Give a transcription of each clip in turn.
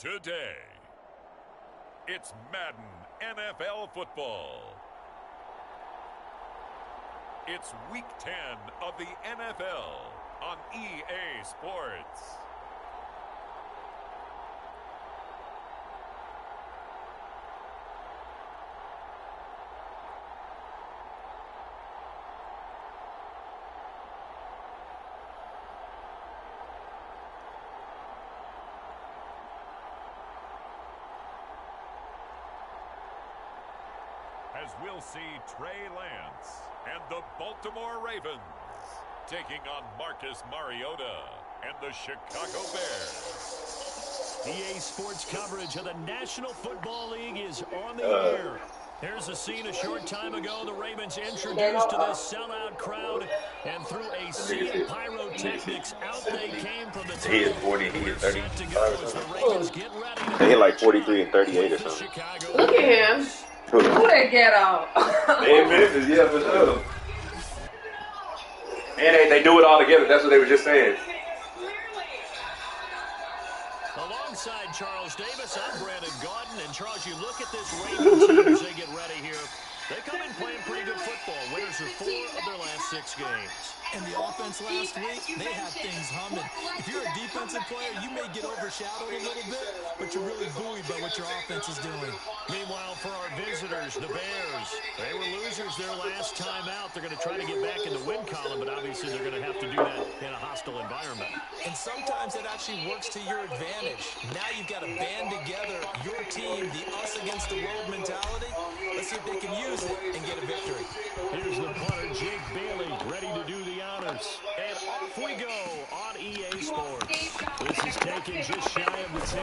Today, it's Madden NFL football. It's Week 10 of the NFL on EA Sports. As we'll see Trey Lance and the Baltimore Ravens taking on Marcus Mariota and the Chicago Bears. EA Sports coverage of the National Football League is on the air. There's a scene a short time ago. The Ravens introduced to this sellout crowd, and through a sea of pyrotechnics, out they came from the top. He is 40, he is 30. He like 43 and 38 or something. Look at him. Who that get out? They in Memphis, yeah, for sure. And they do it all together. That's what they were just saying. Alongside Charles Davis, I'm Brandon Gaudin. And Charles, you look at this Ravens team as they get ready here. They come in playing pretty good football. Winners of 4 of their last 6 games. And the offense last week, they had things humming. If you're a defensive player, you may get overshadowed a little bit, but you're really buoyed by what your offense is doing. Meanwhile, for our visitors, the Bears, they were losers their last time out. They're going to try to get back in the win column, but obviously they're going to have to do that in a hostile environment. And sometimes that actually works to your advantage. Now you've got to band together your team, the us against the world mentality. Let's see if they can use it and get a victory. Here's the punter, Jake Bailey, ready to do the honors. And off we go on EA Sports. This is taken just shy of the 10.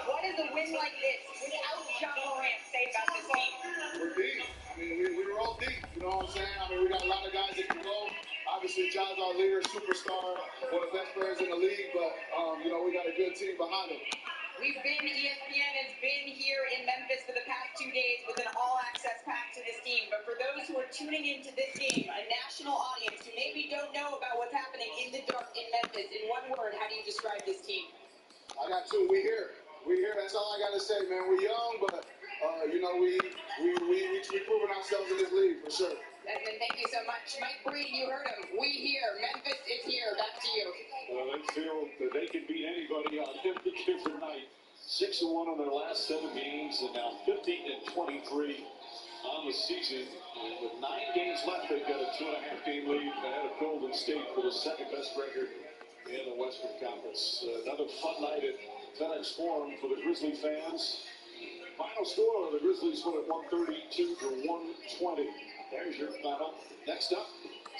What does a win like this without John Morant say about this team? We're deep. I mean, we were all deep. You know what I'm saying? I mean, we got a lot of guys that can go. Obviously, John's our leader, superstar, one of the best players in the league. But, you know, we got a good team behind him. ESPN has been here in Memphis for the past 2 days with an all-access pack to this team. But for those who are tuning into this game, a national audience who maybe don't know about what's happening in the dark in Memphis, in one word, how do you describe this team? I got 2. We here. We here. That's all I got to say, man. We're young, but, you know, we proving ourselves in this league for sure. And thank you so much. Mike Breed, you heard him. We here. Memphis is here. Back to you. They feel that they can beat anybody on any given night. 6-1 on their last 7 games, and now 15-23 on the season. And with 9 games left, they've got a 2.5-game lead ahead of Golden State for the second best record in the Western Conference. Another fun night at FedEx Forum for the Grizzly fans. Final score: the Grizzlies win at 132-120. There's your final. Next up,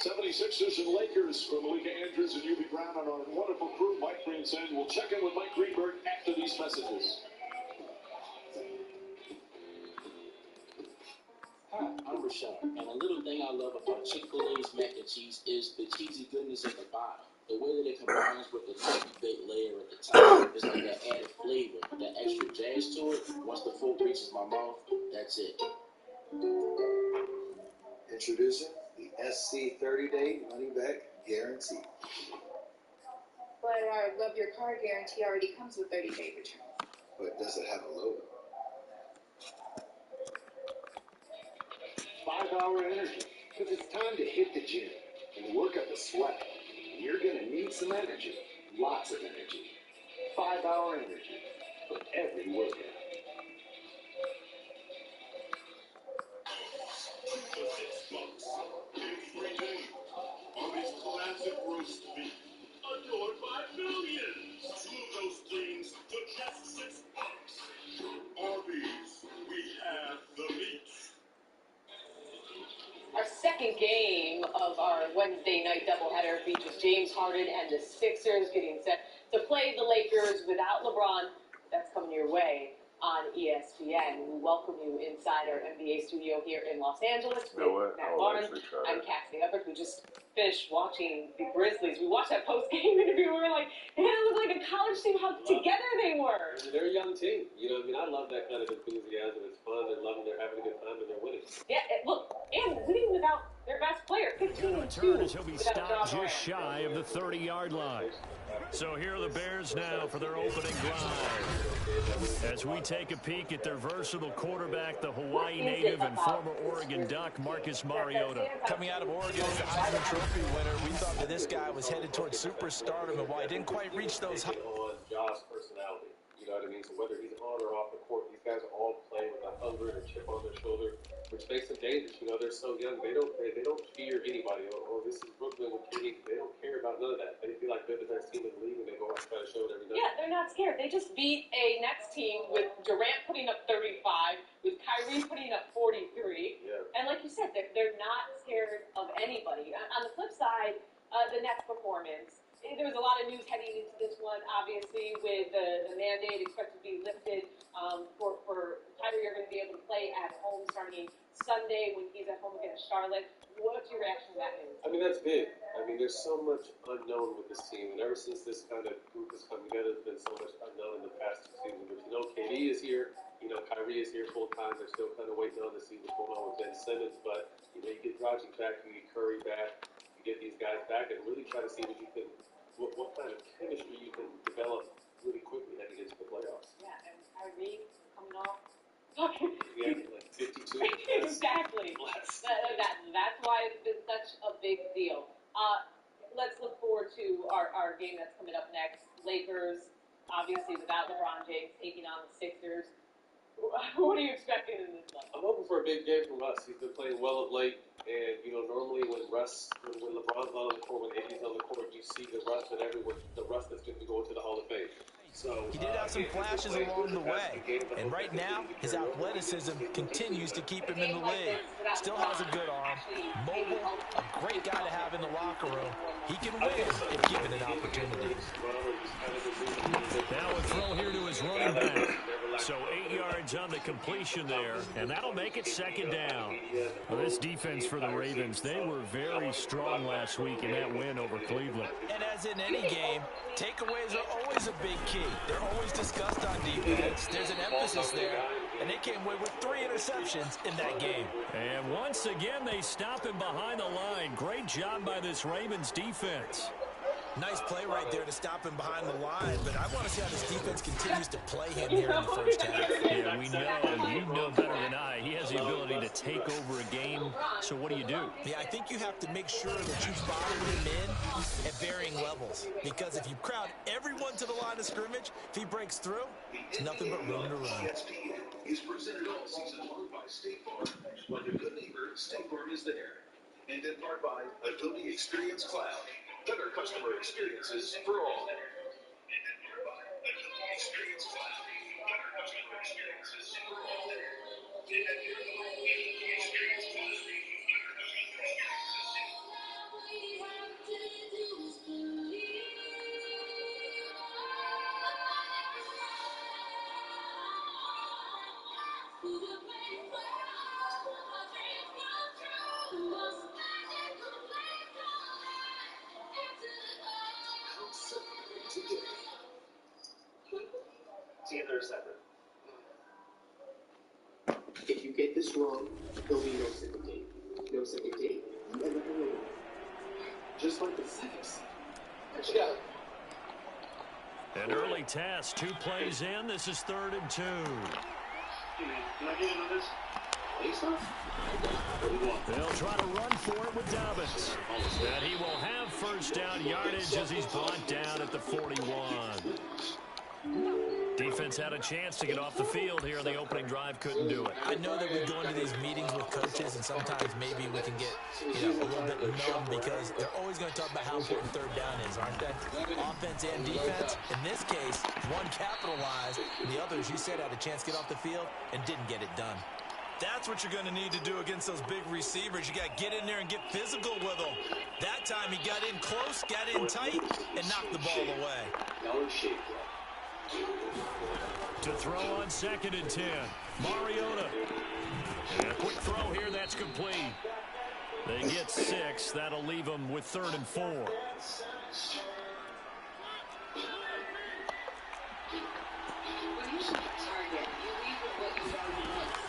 76ers and Lakers from Malika Andrews and Yubi Brown and our wonderful crew, Mike Greenson. We'll check in with Mike Greenberg after these messages. Hi, I'm Rashad, and a little thing I love about Chick-fil-A's mac and cheese is the cheesy goodness at the bottom. The way that it combines with the turkey bake layer at the top is like that added flavor, that extra jazz to it. Once the food reaches my mouth, that's it. Introducing the SC 30-day money-back guarantee. But our Love Your Car guarantee already comes with 30-day return. But does it have a logo? 5-hour energy. Because it's time to hit the gym and work up the sweat. You're going to need some energy. Lots of energy. 5-hour energy for every workout. Every day on this classic roast beef, adored by millions. 2 of those things for just $6. Arby's, we have the meat. Our second game of our Wednesday night doubleheader features James Harden and the Sixers getting set to play the Lakers without LeBron. That's coming your way on ESPN. We welcome you inside our NBA studio here in Los Angeles with Matt Barnes. I'm Cassidy Hubbard. We just fish watching the Grizzlies. We watched that post-game interview. We were like, it looked like a college team, how together they were. They're a young team. You know, I mean, I love that kind of enthusiasm. It's fun. They're loving. They're having a good time, and they're winning. Yeah, look, and winning without their best player, 15-2. As he'll be stopped just shy of the 30-yard line. So here are the Bears now for their opening drive. As we take a peek at their versatile quarterback, the Hawaii native and former Oregon Duck, Marcus Mariota. Coming out of Oregon as the Heisman Trophy winner, we thought that this guy was headed towards superstardom, and while he didn't quite reach those heights. On Josh's personality, you know what I mean? So whether he's on or off the court, these guys are all playing with a hunger and a chip on their shoulder, which makes them dangerous. You know, they're so young. They don't fear anybody. Oh, this is Brooklyn with Tyreek. They don't care about none of that. They feel like they're the best team in the league, and they go out and try to show it every night. Yeah, they're not scared. They just beat a next team with Durant putting up 35, with Kyrie putting up 43. Yeah. And like you said, they're not scared of anybody. On the flip side, the Nets performance, there was a lot of news heading into this one, obviously, with the mandate expected to be lifted for Tyreek. You're going to be able to play at home starting Sunday when he's at home against Charlotte. What's your reaction to that news? I mean, that's big. I mean, there's so much unknown with this team, and ever since this kind of group has come together, there's been so much unknown in the past 2 seasons. But you know, KD is here. You know, Kyrie is here full time. They're still kind of waiting on to see what's going on with Ben Simmons. But you know, you get Dragic back, you get Curry back, you get these guys back, and really try to see what you can, what kind of chemistry you can develop really quickly heading into the playoffs. Yeah, and Kyrie coming off. Yeah, like 52. Exactly. That's why it's been such a big deal. Let's look forward to our game that's coming up next. Lakers, obviously without LeBron James, taking on the Sixers. What are you expecting in this one? I'm hoping for a big game from Russ. He's been playing well of late, and you know, normally when LeBron's on the court, when AD's on the court, you see the Russ and everyone, the Russ that's going to go into the Hall of Fame. So he did have some flashes along the way, and right now his athleticism continues to keep him in the league. Still has a good arm, mobile, a great guy to have in the locker room. He can win if given an opportunity. Now a throw here to his running back. So 8 yards on the completion there, and that'll make it second down. Well, this defense for the Ravens, they were very strong last week in that win over Cleveland. And as in any game, takeaways are always a big key. They're always discussed on defense. There's an emphasis there, and they came away with 3 interceptions in that game. And once again, they stop him behind the line. Great job by this Ravens defense. Nice play right there to stop him behind the line, but I want to see how this defense continues to play him here in the first half. Yeah, we know. You know better than I. He has the ability to take over a game. So what do? Yeah, I think you have to make sure that you bottle him in at varying levels, because if you crowd everyone to the line of scrimmage, if he breaks through, it's nothing but room to run. ESPN is presented all season long by State Farm. Like a good neighbor, State Farm is there. And in part by Adobe Experience Cloud. Better customer experiences for all. And in part by Adobe Experience Cloud. Better customer experiences for all. And in part by Adobe Experience Cloud. Better customer If you get this wrong, there'll be no second date. No second date, you end up alone. Just like the sex. Yeah. An early task, 2 plays in. This is 3rd and 2. Can I get in on this? They'll try to run for it with Dobbins. And he will have first down yardage as he's brought down at the 41. Defense had a chance to get off the field here in the opening drive, couldn't do it. I know that we go into these meetings with coaches, and sometimes maybe we can get a little bit numb because they're always going to talk about how important 3rd down is, aren't they? Offense and defense. In this case, one capitalized, and the other, as you said, had a chance to get off the field and didn't get it done. That's what you're going to need to do against those big receivers. You got to get in there and get physical with them. That time he got in close, got in tight, and knocked the ball away. To throw on 2nd and 10. Mariota. And a quick throw here, that's complete. They get 6. That'll leave them with 3rd and 4.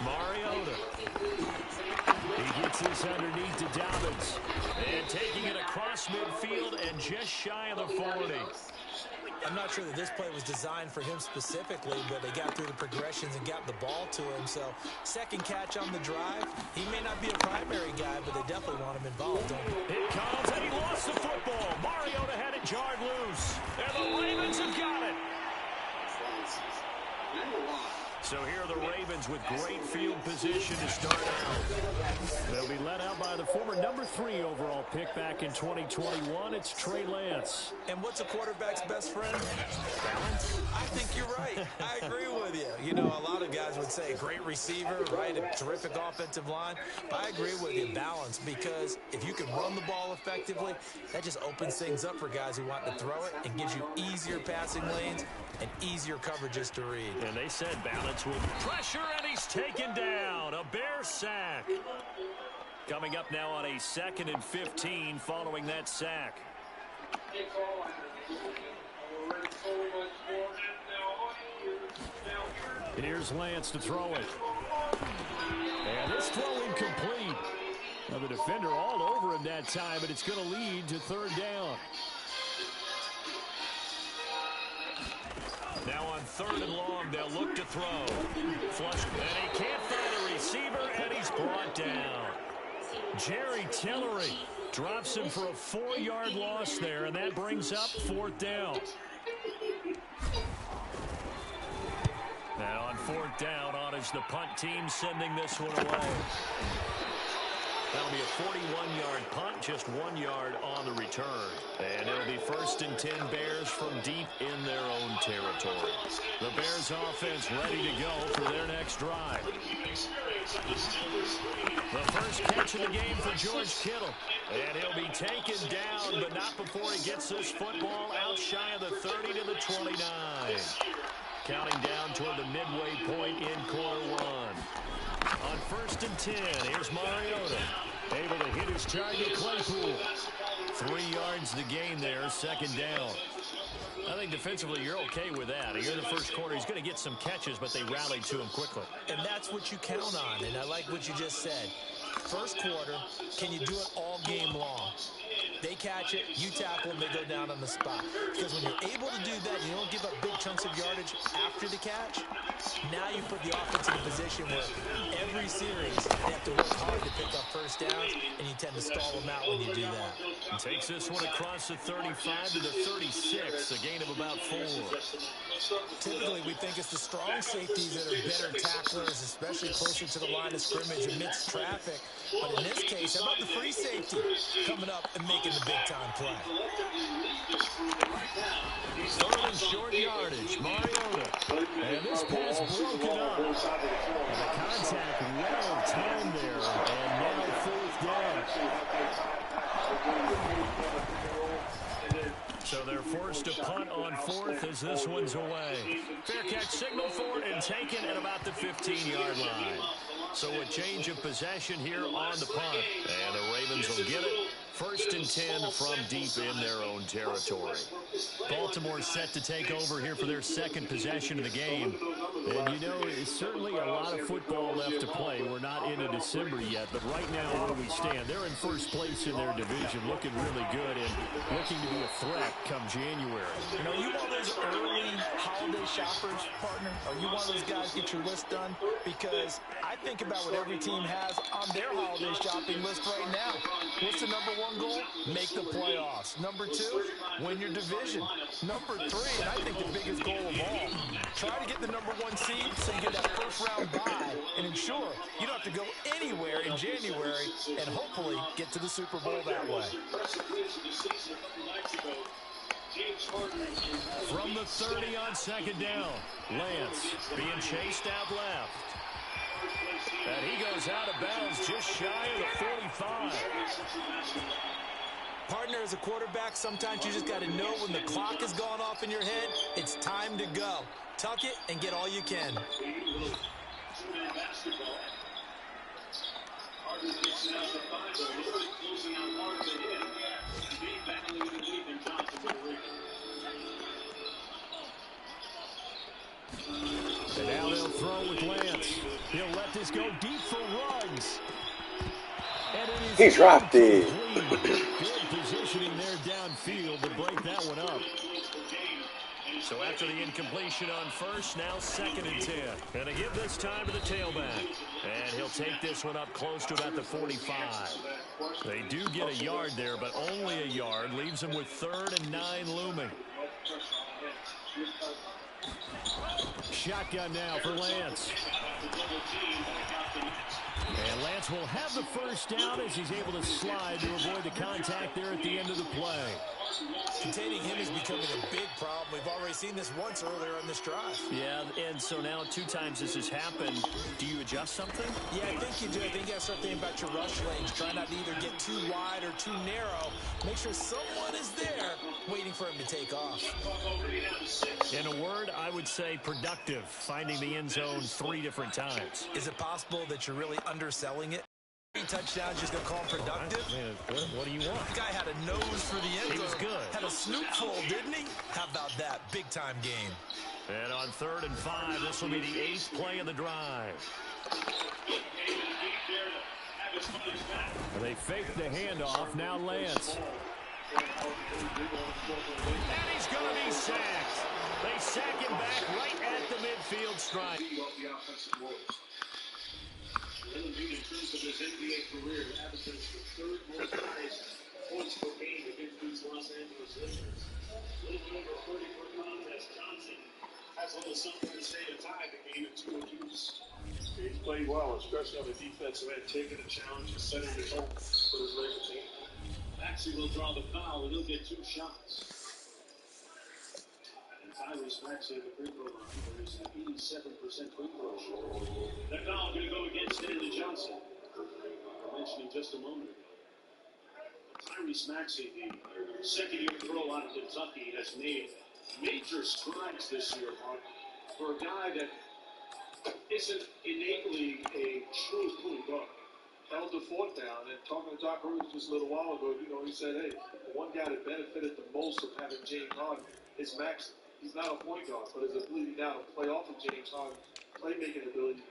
Mariota. He gets this underneath to Dobbins. And taking it across midfield and just shy of the 40. I'm not sure that this play was designed for him specifically, but they got through the progressions and got the ball to him. So, second catch on the drive. He may not be a primary guy, but they definitely want him involved, don't they? It comes, and he lost the football. Mariota had it jarred loose. And the Ravens have got it. So here are the Ravens with great field position to start out. They'll be led out by the former number 3 overall pick back in 2021. It's Trey Lance. And what's a quarterback's best friend? Balance. I think you're right. I agree with you. You know, a lot of guys would say great receiver, right? A terrific offensive line. But I agree with you, balance, because if you can run the ball effectively, that just opens things up for guys who want to throw it and gives you easier passing lanes and easier coverages to read. And they said balance with pressure, and he's taken down. A Bear sack. Coming up now on a 2nd and 15 following that sack. Here's Lance to throw it. And this throw incomplete. Now the defender all over him that time, but it's going to lead to 3rd down. Now on 3rd and long, they'll look to throw. Flush, and he can't find a receiver, and he's brought down. Jerry Tillery drops him for a 4-yard loss there, and that brings up 4th down. Now on 4th down, on is the punt team sending this one away. That'll be a 41-yard punt, just 1 yard on the return. And it'll be 1st and 10 Bears from deep in their own territory. The Bears offense ready to go for their next drive. The first catch of the game for George Kittle. And he'll be taken down, but not before he gets this football out shy of the 30 to the 29. Counting down toward the midway point in quarter 1. On 1st and 10, here's Mariota. Able to hit his target, Claypool. 3 yards to gain there, 2nd down. I think defensively you're okay with that. Here in the first quarter, he's going to get some catches, but they rallied to him quickly. And that's what you count on, and I like what you just said. First quarter, can you do it all game long? They catch it, you tackle them, they go down on the spot. Because when you're able to do that, you don't give up big chunks of yardage after the catch. Now you put the offense in a position where every series they have to work hard to pick up first downs, and you tend to stall them out when you do that. He takes this one across the 35 to the 36, a gain of about 4. Typically, we think it's the strong safeties that are better tacklers, especially closer to the line of scrimmage amidst traffic. But in this case, how about the free safety coming up and making the big-time play? 3rd and short yardage, Mariota. And this pass broken up. And the contact well timed there. And now 4th down. So they're forced to punt on 4th as this one's away. Fair catch signal for it and taken at about the 15-yard line. So a change of possession here on the punt. And the Ravens will get it. 1st and 10 from deep in their own territory. Baltimore set to take over here for their 2nd possession of the game. And you know, it's certainly a lot of football left to play. We're not into December yet, but right now where we stand, they're in 1st place in their division, looking really good and looking to be a threat come January. You know, you want those early holiday shoppers, partner, or you want those guys get your list done? Because I think about what every team has on their holiday shopping list right now. What's the number 1 goal? Make the playoffs. Number 2, win your division. Number 3, and I think the biggest goal of all, try to get the number 1 seed so you get that first-round bye and ensure you don't have to go anywhere in January and hopefully get to the Super Bowl that way. From the 30 on 2nd down, Lance being chased out left. And he goes out of bounds just shy of the 45. Partner, as a quarterback, sometimes you just got to know when the clock is going off in your head, it's time to go. Tuck it and get all you can. And now they'll throw with Lance. He'll let this go deep for Ruggs. And it is He dropped it. Good positioning there downfield to break that one up. So after the incompletion on first, now 2nd and 10. And they give this time to the tailback. And he'll take this one up close to about the 45. They do get a yard there, but only a yard. Leaves them with 3rd and 9 looming. Shotgun now for Lance. And Lance will have the first down as he's able to slide to avoid the contact there at the end of the play. Containing him is becoming a big problem. We've already seen this once earlier on this drive. Yeah, and so now 2 times this has happened. Do you adjust something? Yeah, I think you do. I think you got to start thinking about your rush lanes. Try not to either get too wide or too narrow. Make sure someone is there waiting for him to take off. In a word, I would say productive, finding the end zone 3 different times. Is it possible that you're really underselling it? 3 touchdowns, just going to call him productive? What do you want? The guy had a nose for the end zone. He was good. Had a snoopful, didn't he? How about that? Big-time game. And on 3rd and 5, this will be the 8th play of the drive. They fake the handoff. Now Lance. And he's going to be sacked. They sack him back right at the midfield stripe. In terms of his NBA career, averages the 3rd most highest points per game against these Los Angeles Lakers. A little bit over 30 per contest. Johnson has a little something to say to tie the game at 2 apiece. He's played well, especially on the defensive end, taking the challenge and setting the tone for his Laker team. Maxey will draw the foul, and he'll get 2 shots. Tyreek Maxey at the free throw line, where he's an 87% free throw shot. That foul going to go against Stanley Johnson. I mentioned just a moment ago. Tyreek Maxey, the second-year pro out of Kentucky, has made major strides this year, Mark, for a guy that isn't innately a true point guard. Held the 4th down, and talking to Doc Rivers just a little while ago, he said, hey, the one guy that benefited the most of having James Harden is Maxey. He's not a point guard, but his ability now to play off of James Harden, playmaking ability,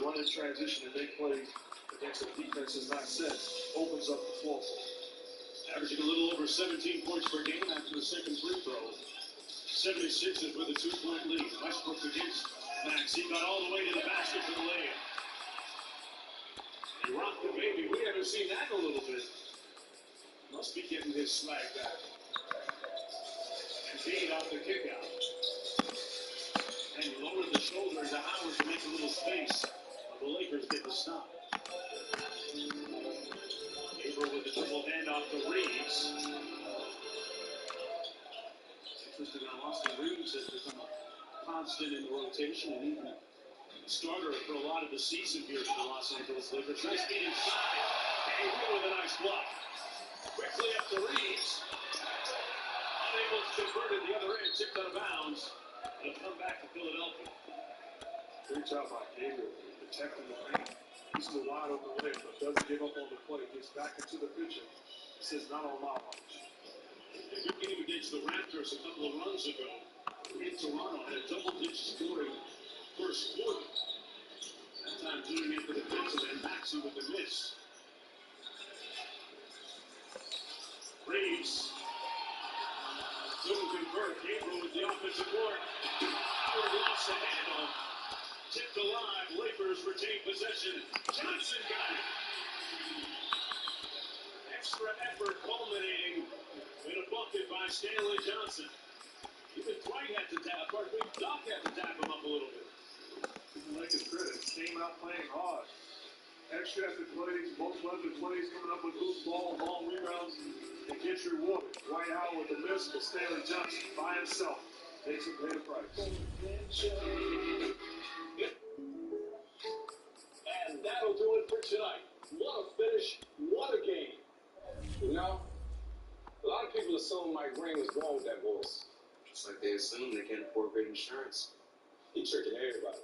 run in transition and make plays against a defense is not set, opens up the floor. Averaging a little over 17 points per game after the 2nd free throw. 76ers with a 2-point lead. Westbrook against Max. He got all the way to the basket for the layup. And rock the baby. We haven't seen that in a little bit. Must be getting his swag back. Feed off the kick out. And he lowered the shoulder to Howard to make a little space. But the Lakers get the stop. Gabriel with the triple handoff to Reeves. Interesting how Austin Reeves has become a constant in the rotation and even starter for a lot of the season here for the Los Angeles Lakers. Nice feed inside. And he with a nice block. Quickly up to Reeves. Unable to convert it the other end, tipped out of bounds. It'll come back to Philadelphia. Great job by Gabriel, protecting the paint. He's still wide open lane, but doesn't give up on the play. Gets back into the picture. Says not on my watch. A good game against the Raptors a couple of runs ago. In Toronto, had a double-digit scoring first quarter. That time doing it for the defensive end, Maxey with the miss. Reeves. Couldn't convert. Gabriel with the offensive board. Howard lost the handle. Tipped alive. Lakers retain possession. Johnson got it. Extra effort culminating in a bucket by Stanley Johnson. Even Dwight had to tap. Doc had to tap him up a little bit. Like his credit. Came out playing hard. Extra effort plays. Most weapon plays coming up with loose ball, long rebounds. And gets rewarded. Dwight Howard with the miss, but Stanley Johnson by himself makes him pay the price. And that'll do it for tonight. What a finish, what a game. You know, a lot of people assume Mike Green was wrong with that voice. Just like they assume they can't afford great insurance. He tricking everybody.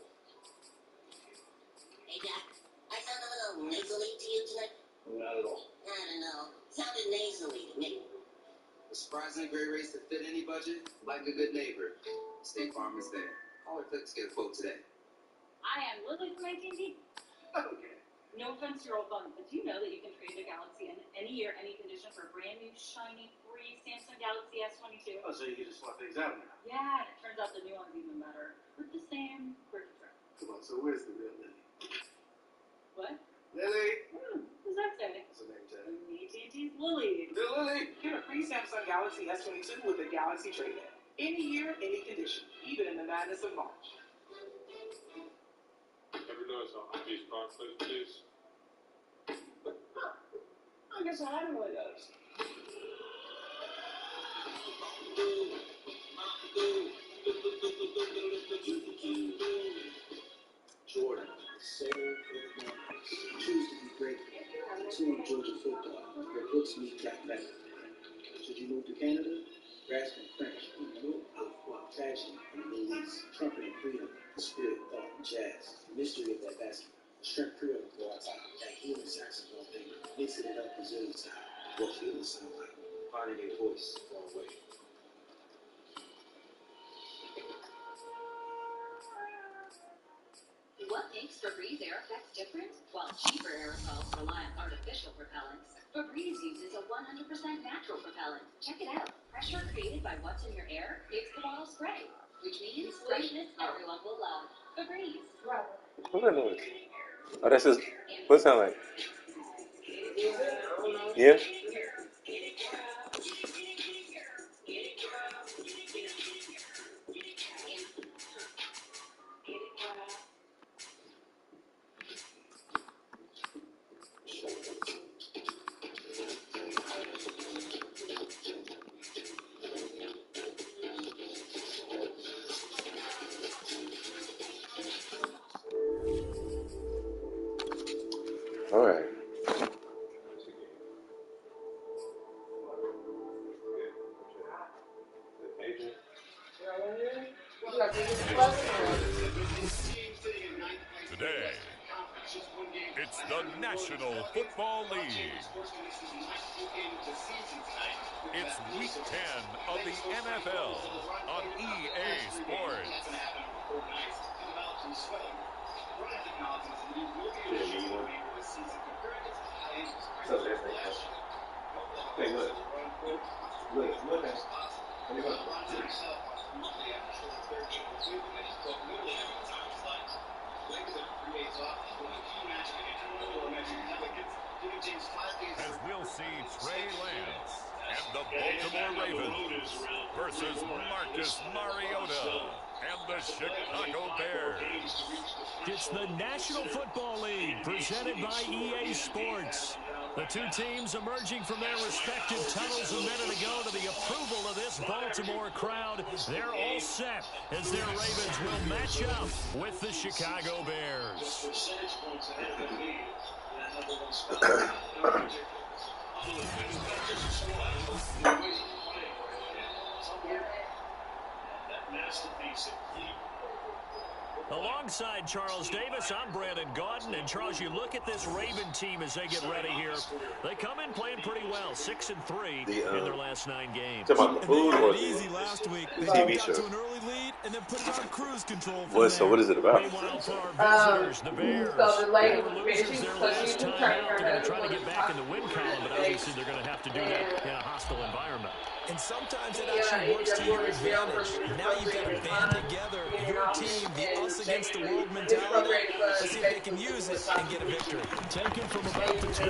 Hey, Jack, I found a little little nasally to you tonight? Not at all. I don't know. Sounded nasally to me. A surprisingly great race to fit any budget, like a good neighbor. State Farm is there. All it took to get a quote today. I am Lily from AT&T. Okay. No offense to your old phone, but do you know that you can trade a Galaxy in any year, any condition for a brand new, shiny, free Samsung Galaxy S22? Oh, so you can just swap things out now. Yeah, and it turns out the new one's even better. With the same great return. Come on, so where's the real Lily? What? Lily! Who's that say? What's her name, Ted? AT&T's Lily. Lily! Get a free Samsung Galaxy S22 with a Galaxy trade-in. Any year, any condition, even in the madness of March. Ever notice how high these car plays, please? I guess I haven't really noticed. Jordan, soul of numbers. Choose to be great. Team Georgia football. Your books meet black metal. Should you move to Canada? Grasp and French. Look out for fashion in the Middle East. Trumpet and freedom. The spirit, thought, and jazz. The mystery of that basket. Shrimp Creole for our time. That human saxophone thing. Mixing it up Brazilian style. What feelings sound like? Finding a voice far away. What makes Febreze air effects different? While cheaper aerosols rely on artificial propellants, Febreze uses a 100% natural propellant. Check it out. Pressure created by what's in your air makes the bottle spray, which means freshness everyone will love. Febreze. What's that noise? Oh, that's his. What it sound like? Yeah? All right. Today, it's the National Football League. It's Week 10 of the NFL on EA Sports. As we'll see Trey Lance and the Baltimore Ravens versus Marcus Mariota and the Chicago Bears. It's the National Football League presented by EA Sports. The two teams emerging from their respective tunnels a minute ago to the approval of this Baltimore crowd. They're all set as their Ravens will match up with the Chicago Bears. Alongside Charles Davis, I'm Brandon Gaudin. And Charles, you look at this Raven team as they get ready here. They come in playing pretty well, 6-3 in their last 9 games. Talking about the food or easy last week. They TV got show? to an early lead and then put it on cruise control. So what is it about? Meanwhile, for our visitors, the Bears, So the lady they were losers their last time out. They're going to try to get back in the win column, but obviously they're going to have to do that in a hostile environment. And sometimes it actually works to your advantage. Now you've got to band together, your team, the us against the world mentality. Let's see if they can use it and get a victory. Taken from about the 12.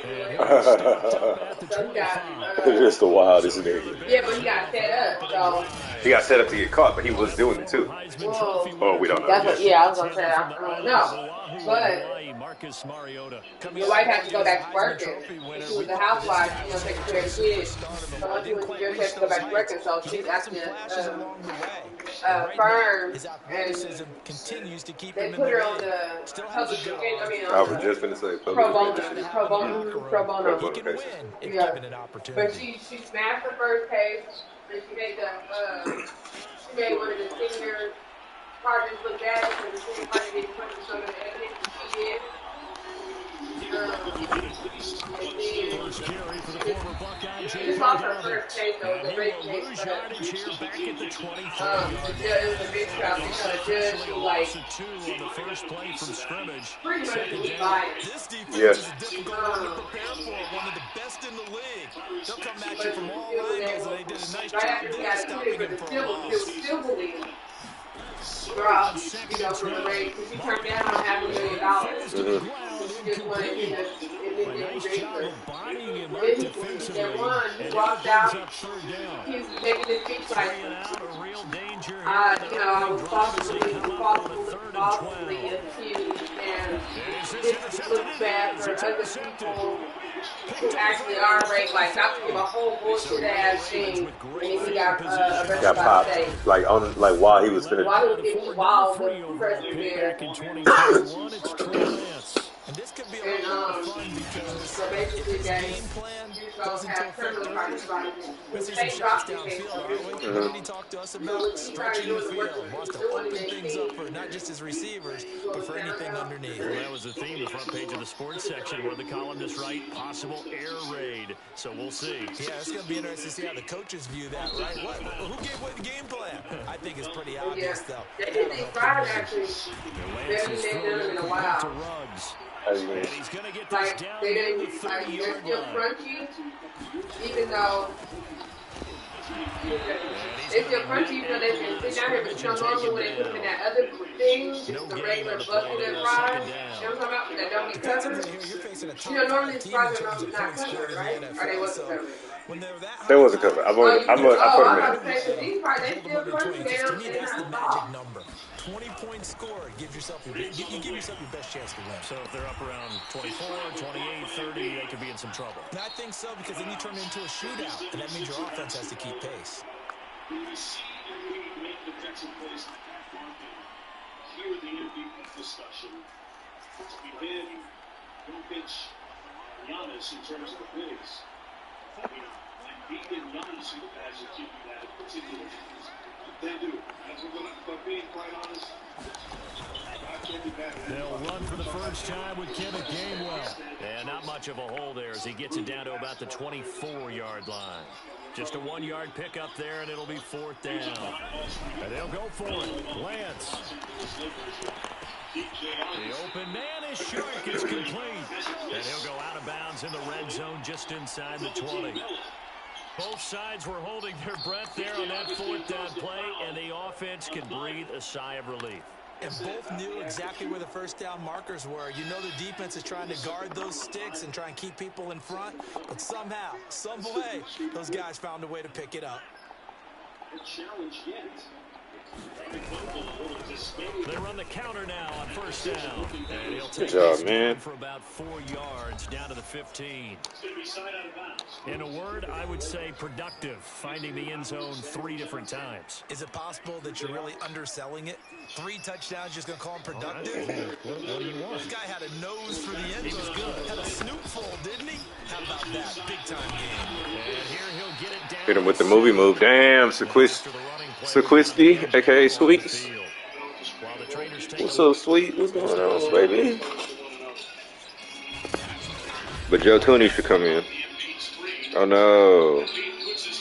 And at the 25. It's just the wildest nigga. Yeah, but he got set up, so. He got set up to get caught, but he was doing it too. Oh, we don't know. That's what, yeah, I was gonna say, I don't know. But Marcus Mariota. your wife has to go back to working. She was a housewife, taking care of the kids. So once she was here, she has to go back to working. So she's actually firm, and continues to keep they put her on the public. I was just gonna say pro bono. He can win if Yeah. given an opportunity. But she smashed her first case, and she made one of the senior partners look bad because the senior partner didn't put the show the evidence, and she did. just lost her first case, though. It was a great case, lose but yardage here back at the 23-yard line. it was a big crowd. The judge who, like, two on the first play from scrimmage. pretty much Second down. divided. This defense Yeah. is a difficult one to prepare for. One of the best in the league. They'll come at you from all angles, and they did a nice Right job after he there got stopping acquitted, him but for a loss. still believe throughout, you know, for the race, because he turned down $500,000. He just wanted him to Nice job of bodying him up defensively. He walked out. He was making his speech like, you know, I was falsely accused, and this looks bad for other people who actually are raped, like, not to give a whole bullshit ass thing, and then he got arrested Got by popped. the state. Like while he was finna. While he was getting wild, the president there. And this could be a little more fun because so basically, his game plan goes into effect early. We'll see some shots downfield, aren't we? Randy talked to us about stretching the field. Wants to open things up for not just his receivers, but for anything underneath. Well, that was the theme, the front page of the sports section, where the columnists write possible air raid. So we'll see. Yeah, it's going to be interesting to see how the coaches view that, right? Who gave away the game plan? I think it's pretty obvious, though. They did these Friday, actually. They haven't done them in a while. And he's going to get this Like, down they didn't, the like, they 30-yard still line. front you, even though they still front you, so they can sit down here, but you know, normally when they put them in that other thing, just the regular bucket and fries, you know what I'm talking about, that don't get covered. You know, normally these fries are not covered, right? Or they wasn't covered. They wasn't covered. I put them in. I say, so these fries, they still front you, they don't, they're That's the not magic soft. number. 20 points scored gives yourself you give yourself your best chance to win. So if they're up around 24, 28, 30, they could be in some trouble. And I think so, because then you turn it into a shootout, and that means your offense has to keep pace. When you see the make defensive plays like that, here the MVP discussion. We've been Jokic, Giannis in terms of the bigs. You know, and beating Giannis as a keep that particular. They do. But being quite honest, I can't be bad. They'll run for the first time with Kevin Gainwell. And not much of a hole there as he gets it down to about the 24-yard line. Just a 1-yard pickup there, and it'll be 4th down. And they'll go for it. Lance. The open man is short. It's complete. And he'll go out of bounds in the red zone just inside the 20. Both sides were holding their breath there on that 4th down play, and the offense can breathe a sigh of relief. And both knew exactly where the first down markers were. You know the defense is trying to guard those sticks and try and keep people in front, but somehow, some way, those guys found a way to pick it up. The challenge yet. They run the counter now on first down. And he'll take Good job, this man. for about 4 yards down to the 15. In a word, I would say productive, finding the end zone 3 different times. Is it possible that you're really underselling it? 3 touchdowns, just going to call him productive? What do you want? This guy had a nose for the end zone. He was good. Had a snootful, didn't he? How about that? Big-time game. And here he'll get it down. Hit him with the movie move. Damn, Sequisty, a.k.a. Sweets. What's up, Sweet? What's going on, baby? But Joe Tooney should come in. Oh, no.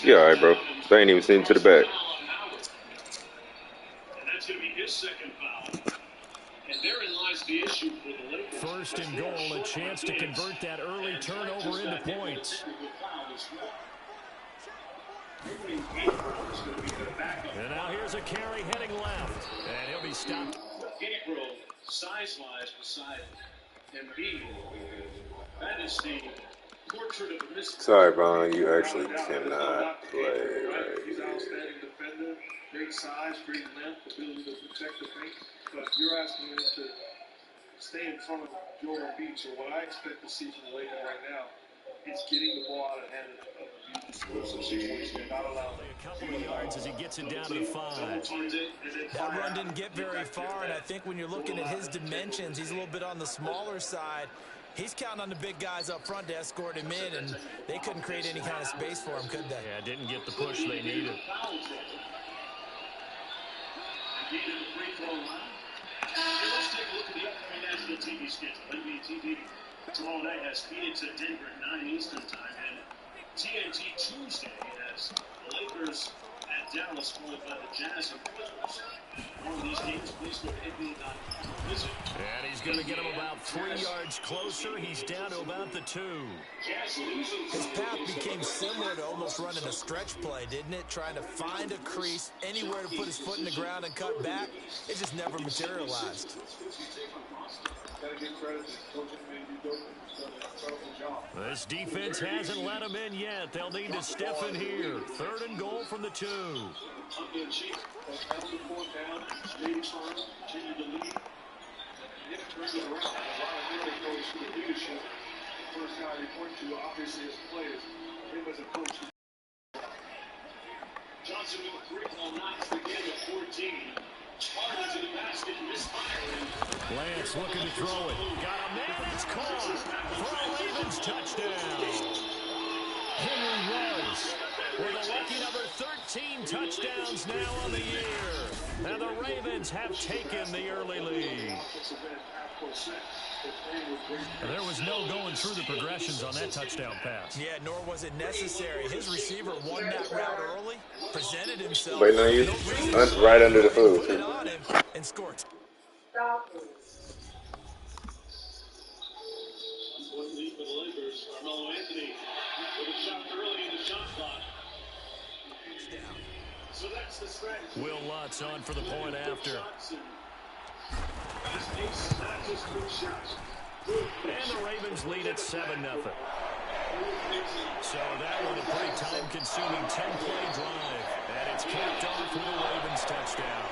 You all right, bro. They ain't even seen to the back. And that's going to be his second foul. And therein lies the issue for the Lakers. First and goal, a chance to convert that early turnover into points. And now here's a carry heading left. And he'll be stopped. Gabriel, size-wise, beside Embiid. That is the portrait of a missing. Sorry, Brian, you actually cannot play right He's an here. outstanding defender. Great size, great length, ability to protect the paint. But you're asking him to stay in front of Joel Embiid. So what I expect to see from the Lakers right now is getting the ball out of the hand of Embiid. Not allowing A couple of yards as he gets it down to the 5. That run didn't get very far, and I think when you're looking at his dimensions, he's a little bit on the smaller side. He's counting on the big guys up front to escort him in, and they couldn't create any kind of space for him, could they? Yeah, didn't get the push they needed. Let's take a look at the upcoming national TV schedule. NBA TV tomorrow night has Phoenix at Denver at 9 Eastern time, and TNT Tuesday as the Lakers at Dallas followed by the Jazz and Clippers. One of these games, please go to NBA.com. Visit. And he's going to get him about 3 yards closer. He's down to about the 2. His path became similar to almost running a stretch play, didn't it? Trying to find a crease, anywhere to put his foot in the ground and cut back. It just never materialized. This defense hasn't let him in yet. They'll need to stiffen here. 3rd and goal from the 2. First guy they point to, obviously, as players, him as a coach. Johnson with 3 ball knocks the game at 14. Target to the basket, misfiring. Lance looking to throw it. Got a man, it's caught for a Ravens touchdown. Henry Ruggs with a lucky number 13 touchdowns now on the year. And the Ravens have taken the early lead. There was no going through the progressions on that touchdown pass. Yeah, nor was it necessary. His receiver won that route early, presented himself. Wait, no, you right under the food. And scored. One lead for the Lakers. Carmelo Anthony with a shot early in the shot clock. So that's the strategy. Will Lutz on for the point after. And the Ravens lead at 7-0. So that was a pretty time-consuming 10-play drive. And it's capped off with a Ravens touchdown.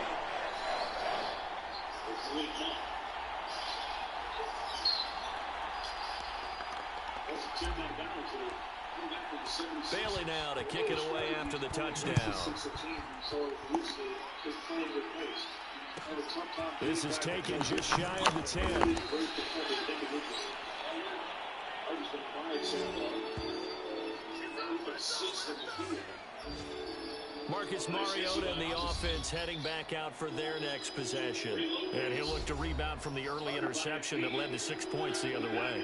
Bailey now to kick it away after the touchdown. This is taken just shy of the 10. Marcus Mariota and the offense heading back out for their next possession. And he'll look to rebound from the early interception that led to 6 points the other way.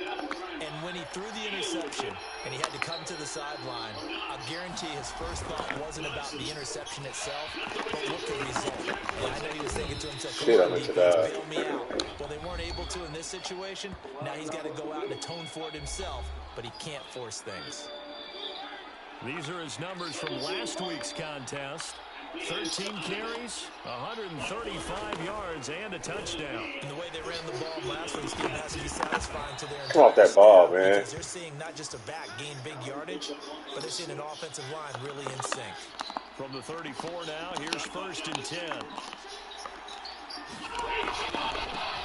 And when he threw the interception and he had to come to the sideline, I guarantee his first thought wasn't about the interception itself, but what could result. And I know he was thinking to himself, come on, defense, bail me out. Well, they weren't able to in this situation. Now he's got to go out and atone for it himself, but he can't force things. These are his numbers from last week's contest. 13 carries, 135 yards, and a touchdown. And the way they ran the ball last week's game has to be satisfying to their Come off that ball, man. Because they're seeing not just a back gain big yardage, but they're seeing an offensive line really in sync. From the 34 now, here's 1st and 10.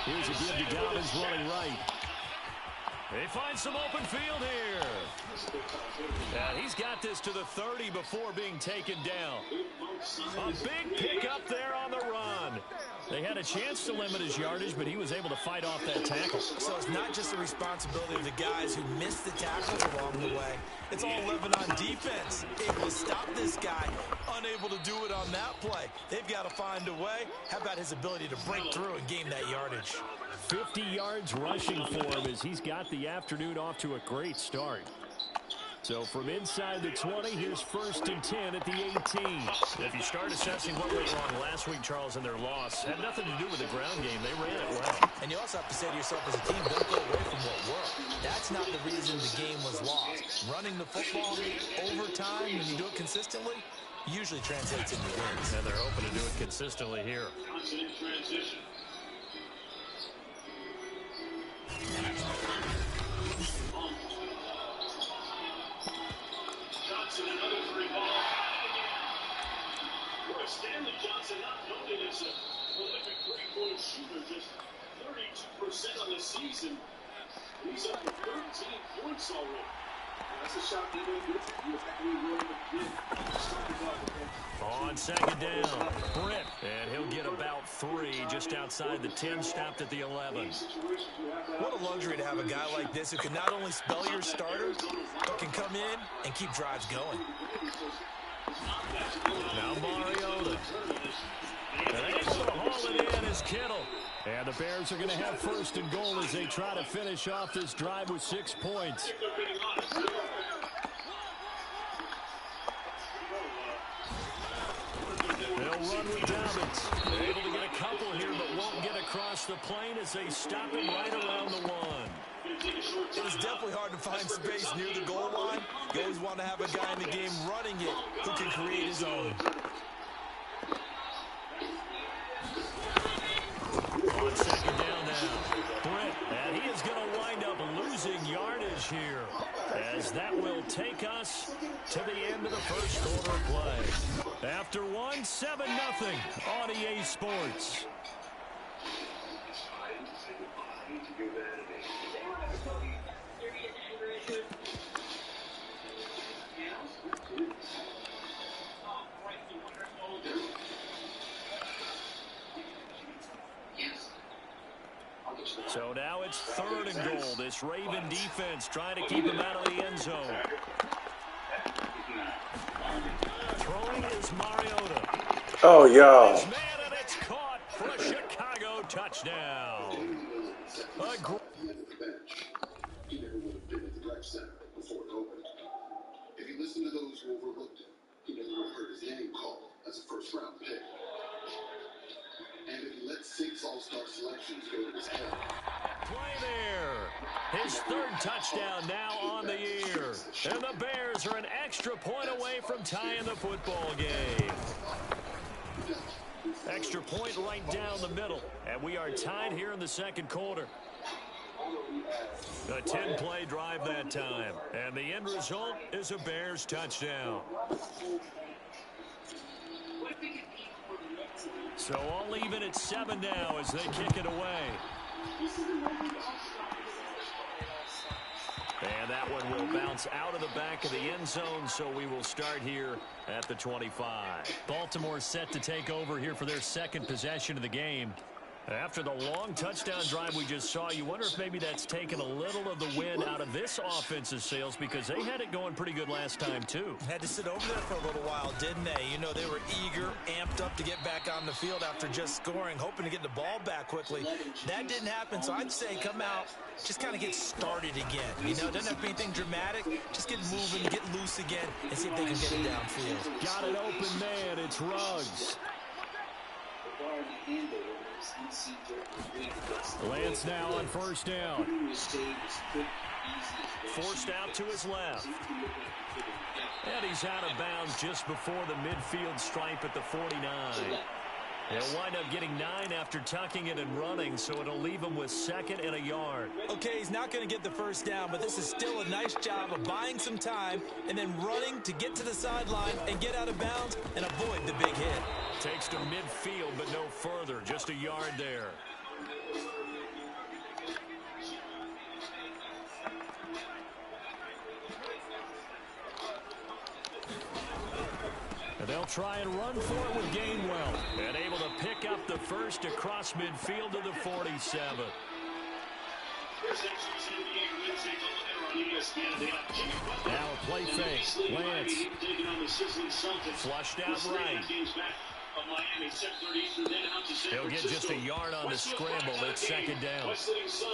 Here's a give to Dobbins running right. They find some open field here. And he's got this to the 30 before being taken down. A big pickup there on the run. They had a chance to limit his yardage, but he was able to fight off that tackle. So it's not just the responsibility of the guys who missed the tackles along the way. It's all living on defense. Able to stop this guy, unable to do it on that play. They've got to find a way. How about his ability to break through and gain that yardage? 50 yards rushing for him as he's got the afternoon off to a great start. So from inside the 20, here's 1st and 10 at the 18. If you start assessing what went wrong last week, Charles, in their loss, had nothing to do with the ground game. They ran it well. And you also have to say to yourself as a team, don't go away from what worked. That's not the reason the game was lost. Running the football over time, when you do it consistently, usually translates into wins. And they're hoping to do it consistently here. Johnson in transition. Johnson, another 3-ball. Where Stanley Johnson, not noted as a prolific 3-point shooter, just 32% on the season. He's up to 13 points already. That's a shot they don't get. You effectively really on 2nd down, Britt, and he'll get about 3 just outside the 10, stopped at the 11. What a luxury to have a guy like this who can not only spell your starter, but can come in and keep drives going. Now Mariota. And able to haul it in is Kittle. And the Bears are going to have 1st and goal as they try to finish off this drive with 6 points. run with Dobbins. They're able to get a couple here, but won't get across the plane as they stop him right around the 1. It's definitely hard to find space near the goal line. You always want to have a guy in the game running it who can create his own. On second down now, Britt, and he is going to wind up losing yardage here, as that will take us to the end of the first quarter of play. After 7-0 on EA Sports. So now it's 3rd and goal. This Raven defense trying to keep him out of the end zone. Throwing is Mariota. Oh, yeah. Man, and it's caught for a Chicago touchdown. He never would have been at the rec center before it opened. If you listen to those who overlooked him, he never would have heard his name called as a first-round pick. And if he let 6 all-star selections go to his head. Play there. His 3rd touchdown now on the year. And the Bears are an extra point away from tying the football game. Extra point right down the middle. And we are tied here in the second quarter. A 10-play drive that time. And the end result is a Bears touchdown. So all even at 7 now as they kick it away. And that one will bounce out of the back of the end zone, so we will start here at the 25. Baltimore set to take over here for their 2nd possession of the game. After the long touchdown drive we just saw, you wonder if maybe that's taken a little of the wind out of this offensive sails, because they had it going pretty good last time, too. Had to sit over there for a little while, didn't they? You know, they were eager, amped up to get back on the field after just scoring, hoping to get the ball back quickly. That didn't happen, so I'd say come out, just kind of get started again. You know, it doesn't have to be anything dramatic. Just get moving, get loose again, and see if they can get it downfield. Got an open man. It's Ruggs. Lance now on 1st down. Forced out to his left. And he's out of bounds just before the midfield stripe at the 49. He'll wind up getting 9 after tucking it and running, so it'll leave him with 2nd and a yard. Okay, he's not going to get the first down, but this is still a nice job of buying some time and then running to get to the sideline and get out of bounds and avoid the big hit. Takes to midfield, but no further. Just a yard there. And they'll try and run for it with Gainwell. And able to pick up the first across midfield to the 47. Now a play fake. Lance. Flushed out right. He'll get just a yard on the scramble. It's 2nd down.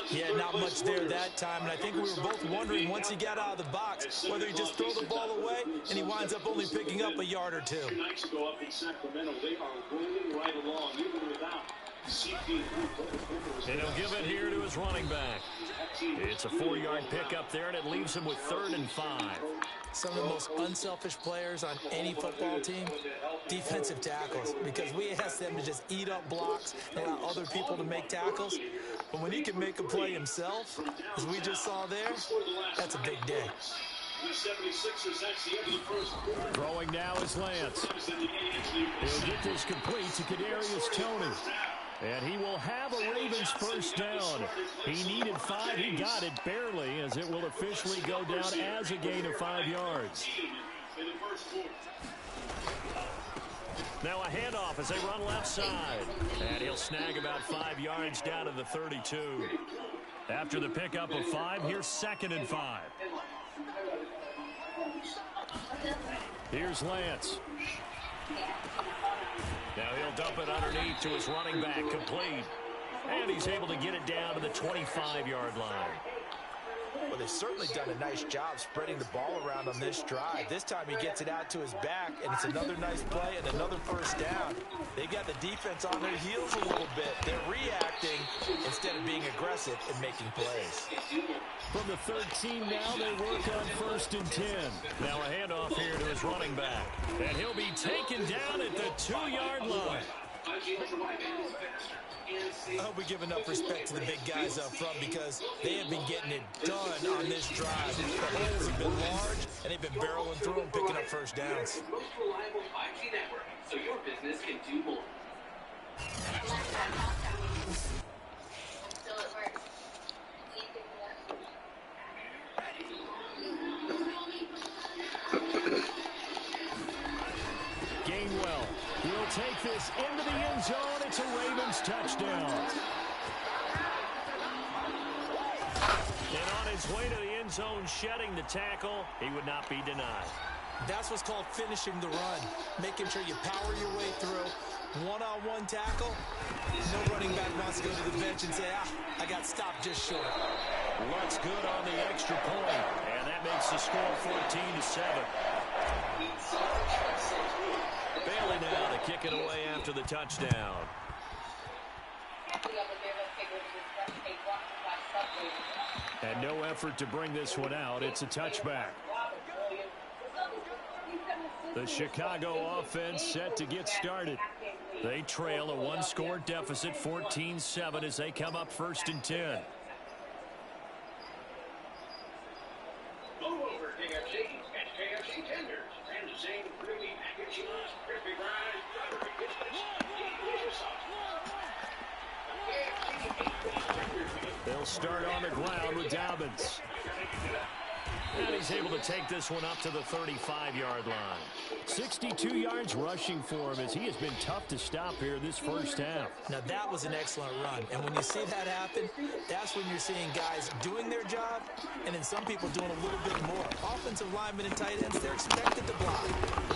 Yeah, not much there that time. And I think we were both wondering once he got out of the box whether he just throw the ball away and he winds up only picking up a yard or 2. 2 nights ago up in Sacramento, they are rolling right along, even without CP. And he'll give it here to his running back. It's a 4-yard pickup there, and it leaves him with 3rd and 5. Some of the most unselfish players on any football team, defensive tackles, because we ask them to just eat up blocks and allow other people to make tackles. But when he can make a play himself, as we just saw there, that's a big day. Throwing now is Lance. He'll get this complete to Kadarius Toney. And he will have a Ravens first down. He needed 5. He got it barely, as it will officially go down as a gain of 5 yards. Now a handoff as they run left side. And he'll snag about 5 yards down to the 32. After the pickup of 5, here's 2nd and 5. Here's Lance. Now he'll dump it underneath to his running back, complete. And he's able to get it down to the 25-yard line. Well, they've certainly done a nice job spreading the ball around on this drive. This time he gets it out to his back, and it's another nice play and another first down. They've got the defense on their heels a little bit. They're reacting instead of being aggressive and making plays. From the 13 now, they work on 1st and 10. Now a handoff here to his running back. And he'll be taken down at the 2-yard line. I hope we give enough respect to the big guys up front because they have been getting it done on this drive. The holes have been large, and they've been barreling through and picking up first downs. Most reliable 5G network, so your business can do more. Gainwell will take this into the end zone. It's a Ravens touchdown. And on his way to the end zone, shedding the tackle, he would not be denied. That's what's called finishing the run, making sure you power your way through. One-on-one tackle. No running back wants to go to the bench and say, I got stopped just short. Luck's good on the extra point, and that makes the score 14-7. Bailey now to kick it away after the touchdown. And no effort to bring this one out. It's a touchback. The Chicago offense set to get started. They trail a one-score deficit, 14-7, as they come up 1st and 10. Go over KFC and KFC tenders and the same creamy mac and cheese, crispy fries, strawberry biscuits, delicious sauce. They'll start on the ground with Dobbins. And he's able to take this one up to the 35-yard line. 62 yards rushing for him as he has been tough to stop here this first half. Now, that was an excellent run. And when you see that happen, that's when you're seeing guys doing their job and then some people doing a little bit more. Offensive linemen and tight ends, they're expected to block.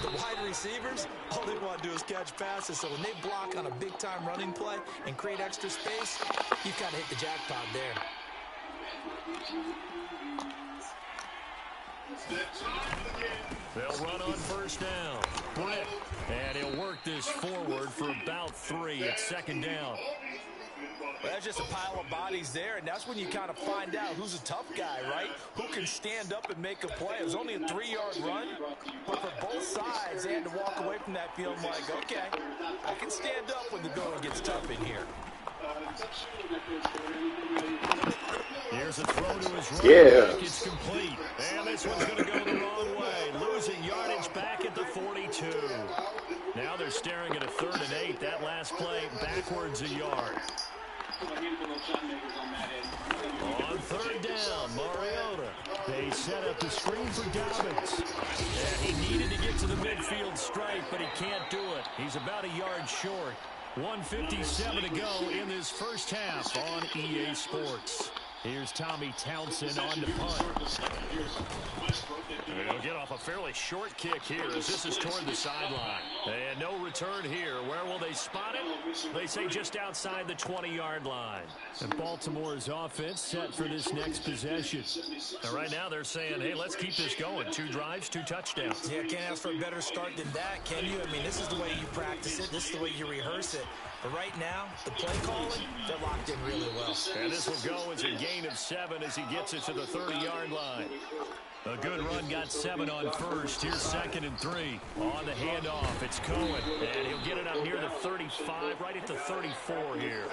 The wide receivers, all they want to do is catch passes. So when they block on a big-time running play and create extra space, you've got to hit the jackpot there. They'll run on first down. Britt. And he'll work this forward for about 3. It's 2nd down. Well, that's just a pile of bodies there, and that's when you kind of find out who's a tough guy, right? Who can stand up and make a play. It was only a 3-yard run, but for both sides, they had to walk away from that feeling like, okay, I can stand up when the going gets tough in here. Here's a throw to his right back. It's complete. And this one's going to go the wrong way. Losing yardage back at the 42. Now they're staring at a 3rd and 8. That last play backwards a yard. On 3rd down, Mariota. They set up the screen for Dobbins. And he needed to get to the midfield stripe, but he can't do it. He's about a yard short. 1:57 to go in this first half on EA Sports. Here's Tommy Townsend on the punt. He'll get off a fairly short kick here as this is toward the sideline. And no return here. Where will they spot it? They say just outside the 20-yard line. And Baltimore's offense set for this next possession. And right now they're saying, hey, let's keep this going. 2 drives, 2 touchdowns. Yeah, can't ask for a better start than that, can you? I mean, this is the way you practice it. This is the way you rehearse it. But right now, the play calling, they're locked in really well. And this will go as a gain of 7 as he gets it to the 30-yard line. A good run, got 7 on first. Here's 2nd and 3. On the handoff, it's Cohen. And he'll get it up near the 35, right at the 34 here.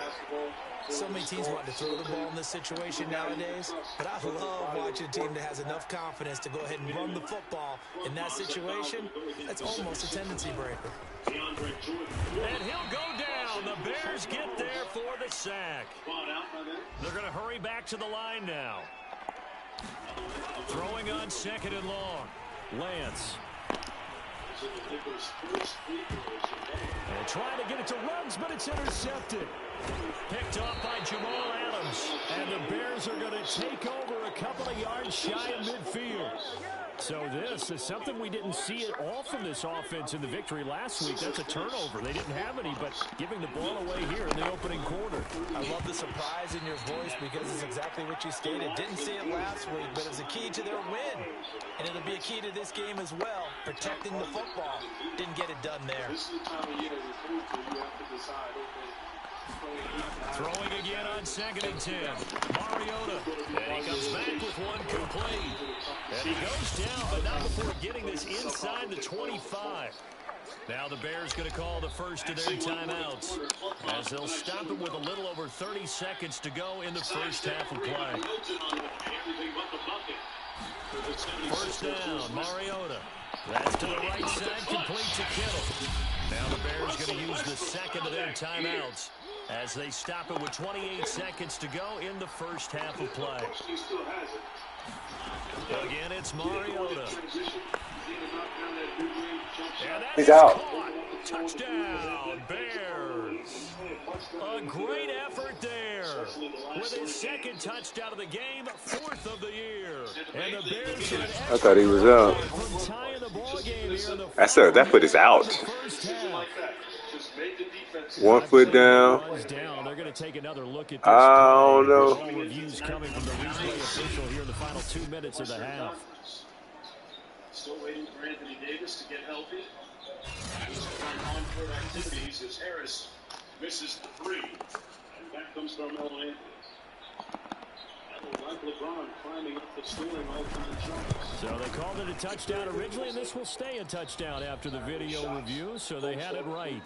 So many teams want to throw the ball in this situation nowadays, but I love watching a team that has enough confidence to go ahead and run the football in that situation. That's almost a tendency breaker. And he'll go down. The Bears get there for the sack. They're going to hurry back to the line now. Throwing on 2nd and long. Lance. And trying to get it to Ruggs, but it's intercepted. Picked off by Jamal Adams. And the Bears are going to take over a couple of yards shy of midfield. So this is something we didn't see at all from this offense in the victory last week. That's a turnover. They didn't have any, but giving the ball away here in the opening quarter. I love the surprise in your voice because it's exactly what you stated. Didn't see it last week, but it's a key to their win. And it'll be a key to this game as well, protecting the football. Didn't get it done there. This is the time of year you have to decide, okay. Throwing again on 2nd and 10. Mariota. And he comes back with one complete. And he goes down, but not before getting this inside the 25. Now the Bears going to call the first of their timeouts, as they'll stop it with a little over 30 seconds to go in the first half of play. First down, Mariota. That's to the right side, complete to Kittle. Now the Bears going to use the second of their timeouts, as they stop it with 28 seconds to go in the first half of play. Again, it's Mariota. He's out. Caught. Touchdown, Bears. A great effort there. With his second touchdown of the game, 4th of the year. And the Bears had I thought he was out. from tying the ball game here in the That foot is out. first half. 1 foot down. They're going to take another look at this. I don't know. Reviews coming from the replay official here in the final 2 minutes of the half. Still waiting for Anthony Davis to get healthy. On-court activities as Harris misses the 3. And back comes Carmelo Anthony. Like LeBron climbing up the scoring all-time charts. So they called it a touchdown originally, and this will stay a touchdown after the video review, so they had it right.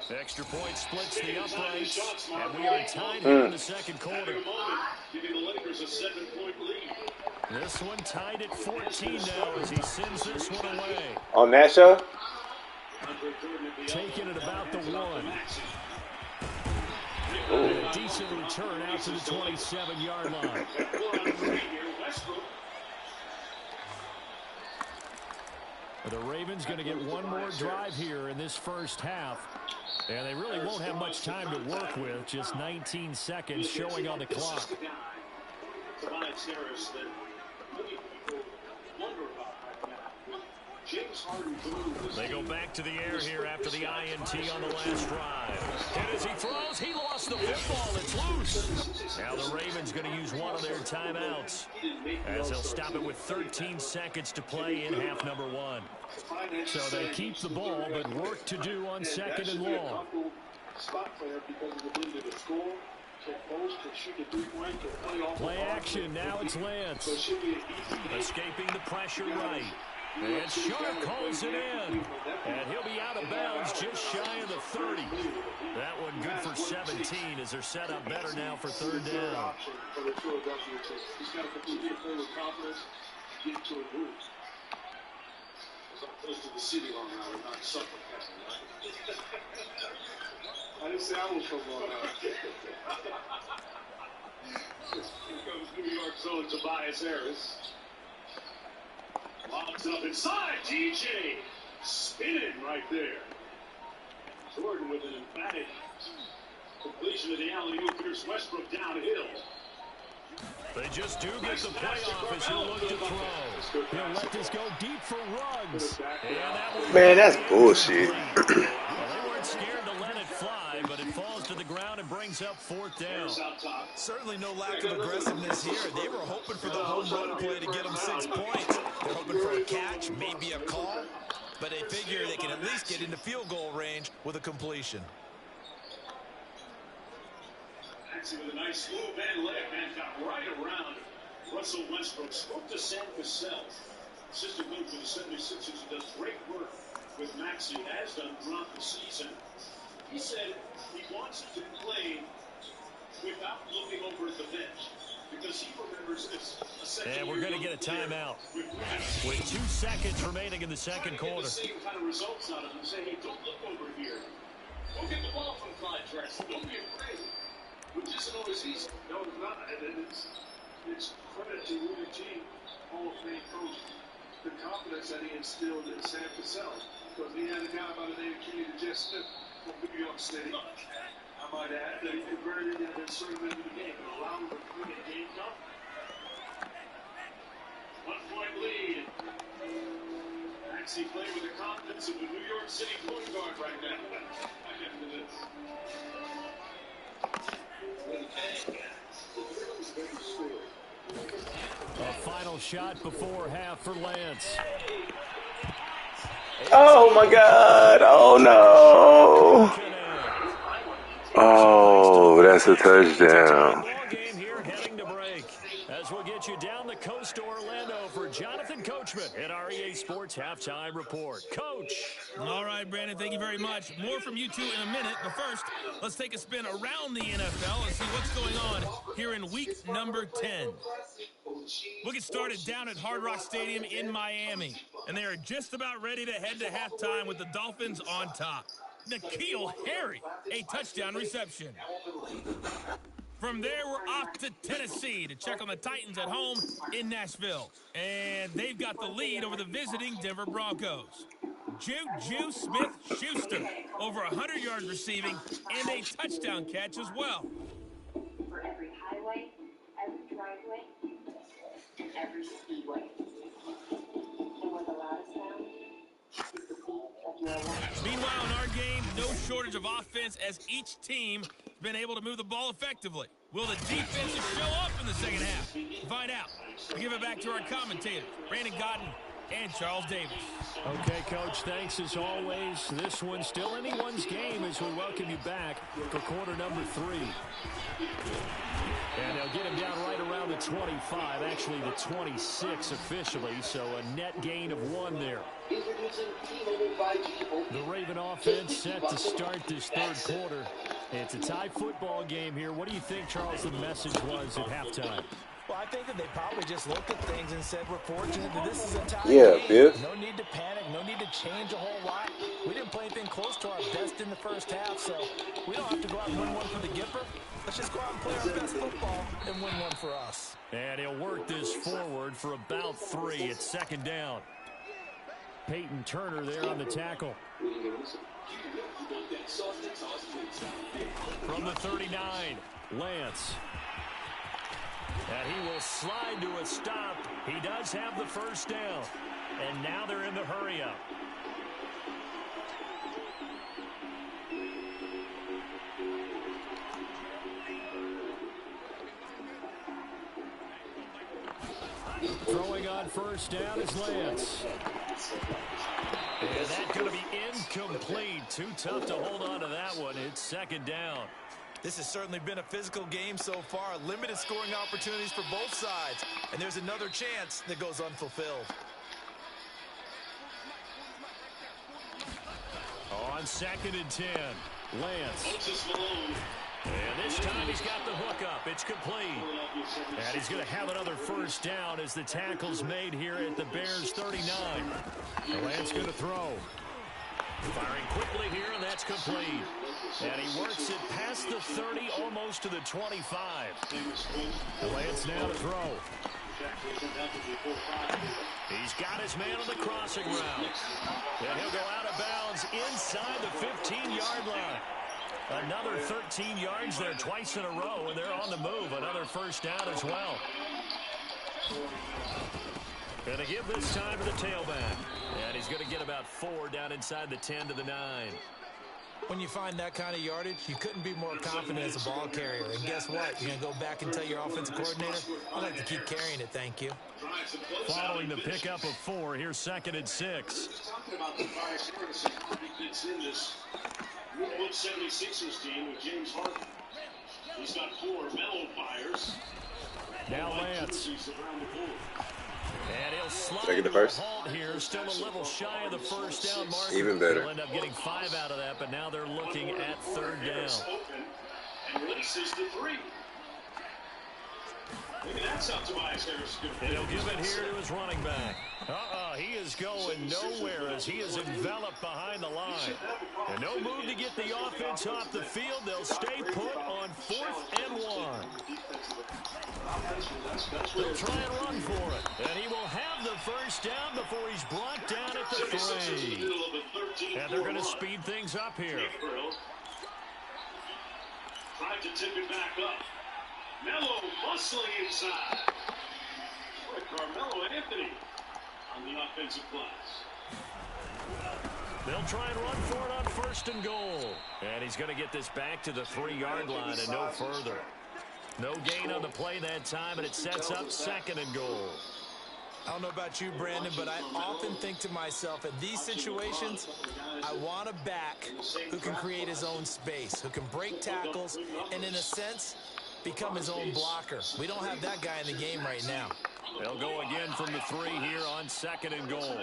Extra point splits the uprights, and we are tied here in the second quarter. Giving the Lakers a 7-point lead. This one tied at 14 now as he sends this one away. On that show? Taking it about the 1. A decent return out to the 27-yard line. The Ravens going to get one more drive here in this first half. And they really won't have much time to work with. Just 19 seconds showing on the clock. They go back to the air here after the INT on the last drive. And as he throws, he lost the football. It's loose. Now the Ravens going to use one of their timeouts, as they'll stop it with 13 seconds to play in half number 1. So they keep the ball, but work to do on 2nd and long. Play action. Now it's Lance. Escaping the pressure right. And Sharp calls it in. And he'll be out of bounds just shy of the 30. That one good for 17 as they're set up better now for 3rd down. He's got to continue to play with confidence, get to a group. As I'm close to the city long now, we're not suffering. I didn't say I was from Long Island. Here comes New York zone Tobias Harris. Lobs up inside, TJ. Spinning right there. Jordan with an emphatic completion of the alley-oop. Here's Westbrook downhill. They just do get the playoff as he'll look to throw. He'll let this go deep for Ruggs. Man, that's bullshit. Well, they weren't scared to let it fly, but it falls to the ground and brings up 4th down. Certainly no lack of aggressiveness here. They were hoping for the home run play to get them 6 points. They're hoping for a catch, maybe a call, but they figure they can at least get into field goal range with a completion. With a nice move and leg, man, got right around Russell Westbrook. Spoke to Sam Cassell, assistant coach for the 76ers, who does great work with Maxey, has done throughout the season. He said he wants to play without looking over at the bench because he remembers this. And we're going to get a timeout with 2 seconds remaining in the second quarter. The same kind of results out of him. Say, hey, don't look over here. Go get the ball from Clyde Drexler. Don't be afraid. Which isn't always easy. No, it's not. And it's credit to Rudy G, Hall of Fame coach, the confidence that he instilled in Sam Cassell. Because he had a guy by the name of Kenny Jet Smith from New York City. I might add that he converted in that certain end of the game, allowing the game up. 1-point lead. Maxey playing with the confidence of a New York City point guard right now. After this. A final shot before half for Lance. Oh my God! Oh no! Oh, that's a touchdown. As we'll get you down the coast to Orlando for Jonathan Coachman at our EA Sports Halftime Report. Coach. All right, Brandon, thank you very much. More from you two in a minute, but first, let's take a spin around the NFL and see what's going on here in week number 10. We'll get started down at Hard Rock Stadium in Miami, and they are just about ready to head to halftime with the Dolphins on top. N'Keal Harry, a touchdown reception. From there, we're off to Tennessee to check on the Titans at home in Nashville. And they've got the lead over the visiting Denver Broncos. Juju Smith-Schuster, over 100 yards receiving and a touchdown catch as well. For every highway, every driveway, every speedway. And where the loudest sound is the beat of your alarm. Meanwhile, in our game, no shortage of offense as each team been able to move the ball effectively. Will the defense show up in the second half? To find out, we give it back to our commentators, Brandon Godden and Charles Davis. Okay, Coach, thanks as always. This one's still anyone's game as we welcome you back for quarter number 3. And they'll get him down right around the 25, actually the 26 officially, so a net gain of 1 there. The Raven offense set to start this third quarter. It's a tie football game here. What do you think, Charles, the message was at halftime? Well, I think that they probably just looked at things and said, we're fortunate that this is a tie game. Biff. No need to panic. No need to change a whole lot. We didn't play anything close to our best in the first half, so we don't have to go out and win one for the Gipper. Let's just go out and play our best football and win one for us. And he'll work this forward for about 3. It's second down. Peyton Turner there on the tackle. From the 39, Lance. And he will slide to a stop. He does have the first down. And now they're in the hurry-up. Throwing on first down is Lance. And that's going to be incomplete. Too tough to hold on to that one. It's second down. This has certainly been a physical game so far. Limited scoring opportunities for both sides. And there's another chance that goes unfulfilled. On second and 10, Lance. And this time he's got the hook up. It's complete. And he's going to have another first down as the tackle's made here at the Bears 39. Lance going to throw. Firing quickly here, and that's complete. And he works it past the 30, almost to the 25. Lance now to throw. He's got his man on the crossing route. And he'll go out of bounds inside the 15-yard line. Another 13 yards there twice in a row, and they're on the move. Another first down as well. Going to give this time to the tailback. And he's going to get about 4 down inside the 10 to the 9. When you find that kind of yardage, you couldn't be more confident as a ball carrier. And guess what? You're going to go back and tell your offensive coordinator, I'd like to keep carrying it, thank you. Following the pickup of 4, here's second and 6. Talking about the bias that's in this 76ers team with James Harden. He's got 4 mellow fires. Now Lance. And he'll slide Take it to first. Here, still a little shy of the first down mark. Even better. They'll end up getting 5 out of that, but now they're looking at third down. And releases the 3. Maybe that's how Tobias Harris is going to. And he'll give it here to his running back. He is going nowhere as he is enveloped behind the line. And no move to get the offense off the field. They'll stay put on 4th and 1. They'll try and run for it. And he will have the first down before he's brought down at the 3. And they're going to speed things up here. Tried to tip it back up. Mello bustling inside. Carmelo Anthony on the offensive glass. They'll try and run for it on 1st and goal. And he's going to get this back to the 3-yard line and no further. No gain on the play that time, and it sets up 2nd and goal. I don't know about you, Brandon, but I often think to myself, in these situations, I want a back who can create his own space, who can break tackles, and in a sense, become his own blocker. We don't have that guy in the game right now. They'll go again from the 3 here on 2nd and goal.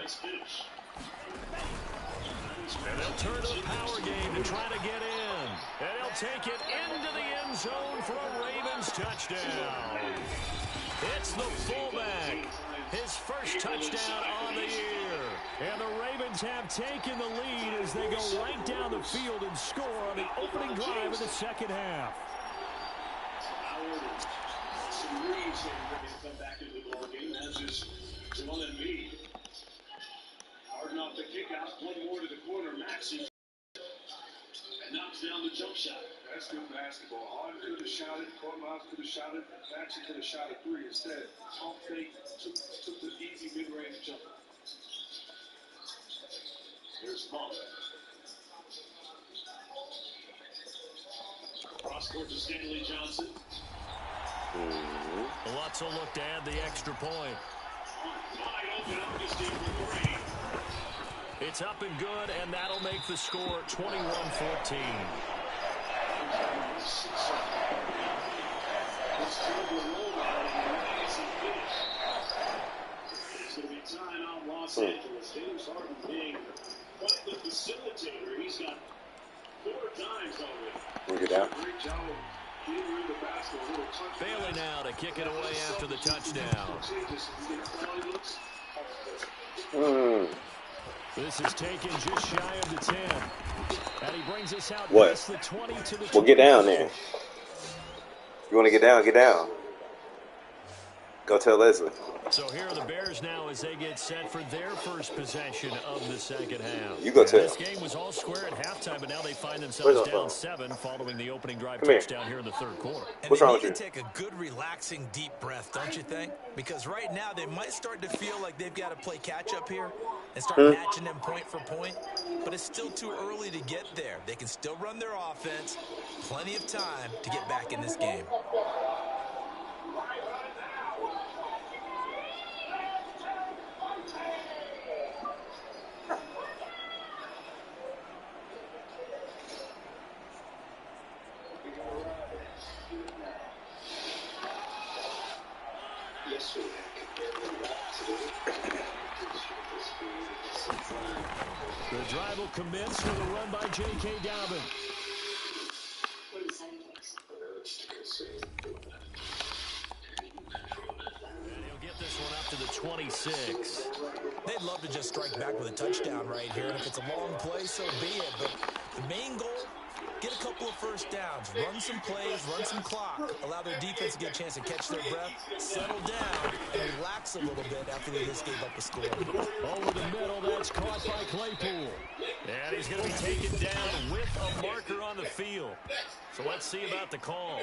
And they'll turn to the power game to try to get in. And he'll take it into the end zone for a Ravens touchdown. It's the fullback. His first touchdown on the year. And the Ravens have taken the lead as they go right down the field and score on the opening drive of the 2nd half. Some Reeves ready to come back into the ball game, as is Joel Embiid. Hard off the kickoff, one more to the corner, Maxey. And knocks down the jump shot. That's good basketball. Harden could have shot it, Kortmaz could have shot it, Maxey could have shot a 3 instead. Pump fake, took the easy mid-range jumper. Here's Monk. Cross court to Stanley Johnson. Lutzel looked to add the extra point. It's up and good, and that'll make the score 21-14. It's going to be time out Los Angeles. James Harden being quite the facilitator. He's got 4 times already. Look at that. Great job. Bailey now to kick it away after the touchdown. This is taken just shy of the 10. And he brings us out past the 20 to the 20. Well, get down there. You want to get down? Get down. Go tell Leslie. So here are the Bears now as they get set for their first possession of the 2nd half. You go tell. This game was all square at halftime, but now they find themselves down 7 following the opening drive touchdown here in the 3rd quarter. And what's wrong with you? They need to take a good, relaxing, deep breath, don't you think? Because right now they might start to feel like they've got to play catch-up here and start matching them point for point. But it's still too early to get there. They can still run their offense. Plenty of time to get back in this game. The drive will commence with a run by J.K. Dobbin. And he'll get this one up to the 26. They'd love to just strike back with a touchdown right here, and if it's a long play, so be it. But the main goal, get a couple of first downs, run some plays, run some clock, allow their defense to get a chance to catch their breath, settle down, and relax a little bit after they just gave up a score. Over the middle, that's caught by Claypool. And he's going to be taken down with a marker on the field. So let's see about the call.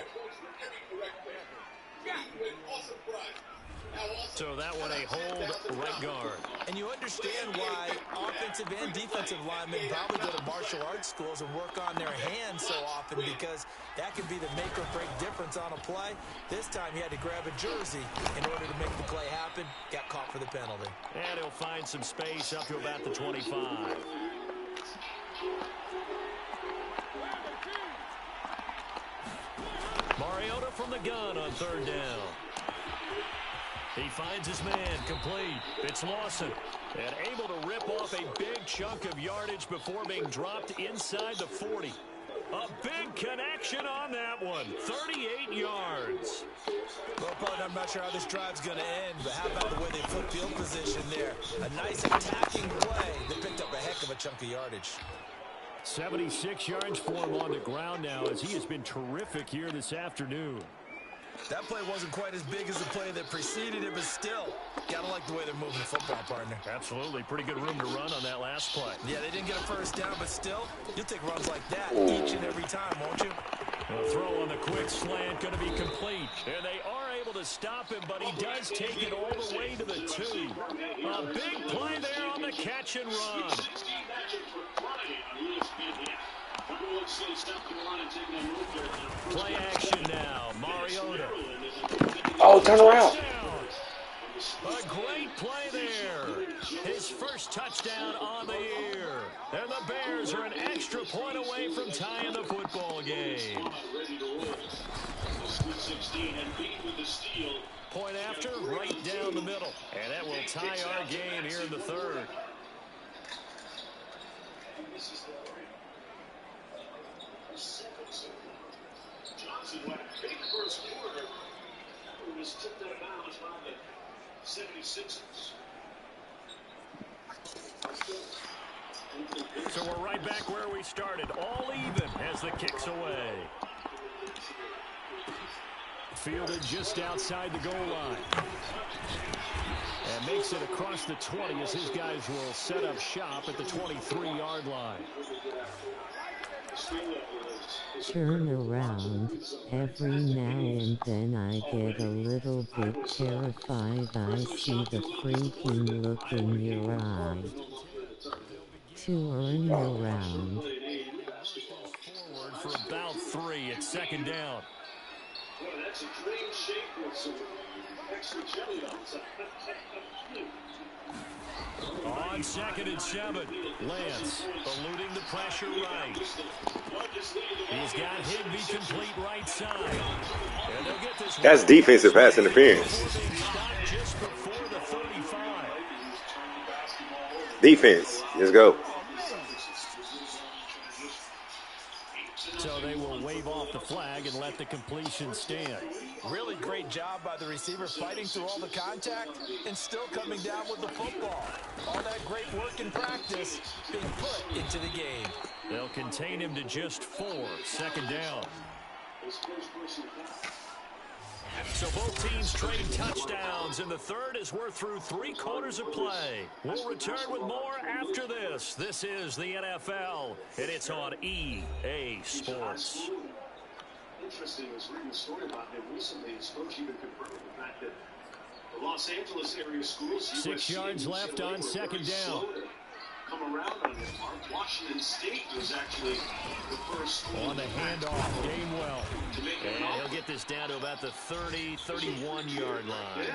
So that one a hold right guard. And you understand why offensive and defensive linemen probably go to martial arts schools and work on their hands so often, because that can be the make or break difference on a play. This time he had to grab a jersey in order to make the play happen. Got caught for the penalty. And he'll find some space up to about the 25. Mariota from the gun on 3rd down. He finds his man, complete. It's Lawson. And able to rip off a big chunk of yardage before being dropped inside the 40. A big connection on that one. 38 yards. Well, partner, I'm not sure how this drive's going to end, but how about the way they put field position there? A nice attacking play that picked up a heck of a chunk of yardage. 76 yards for him on the ground now, as he has been terrific here this afternoon. That play wasn't quite as big as the play that preceded it, but still, gotta like the way they're moving the football, partner. Absolutely. Pretty good room to run on that last play. Yeah, they didn't get a first down, but still, you'll take runs like that each and every time, won't you? The throw on the quick slant going to be complete. And they are able to stop him, but he does take it all the way to the 2. A big play there on the catch and run. Play action now. Mariota. Oh, turn around. A great play there. His first touchdown on the year. And the Bears are an extra point away from tying the football game. Point after, right down the middle. And that will tie our game here in the 3rd. Johnson went big first quarter. It was tipped out of bounds by the 76ers. So we're right back where we started. All even as the kick's away. Fielded just outside the goal line. And makes it across the 20 as his guys will set up shop at the 23-yard line. Turn around. Every now and then I get a little bit terrified. I see the freaking look in your eye. Turn around. Forward for about 3. It's 2nd down. Well, that's a dream shake with some extra jelly on top. On 2nd and 7, Lance eluding the pressure right. He's got Higbee complete right side. And they'll get this. That's defensive pass interference. Just before the 35. Defense. Let's go. So they will wave off the flag and let the completion stand. Really great job by the receiver fighting through all the contact and still coming down with the football. All that great work in practice being put into the game. They'll contain him to just 4. 2nd down. So both teams trade touchdowns in the 3rd as we're through 3 quarters of play. We'll return with more after this. This is the NFL, and it's on EA Sports. Interesting, I was reading a story about him recently. It's supposed to even confirm the fact that the Los Angeles area schools... 6 yards left on 2nd down. Come around on his mark. Washington State was actually the first on the handoff. Gainwell. And he'll get this down to about the 30, 31-yard line.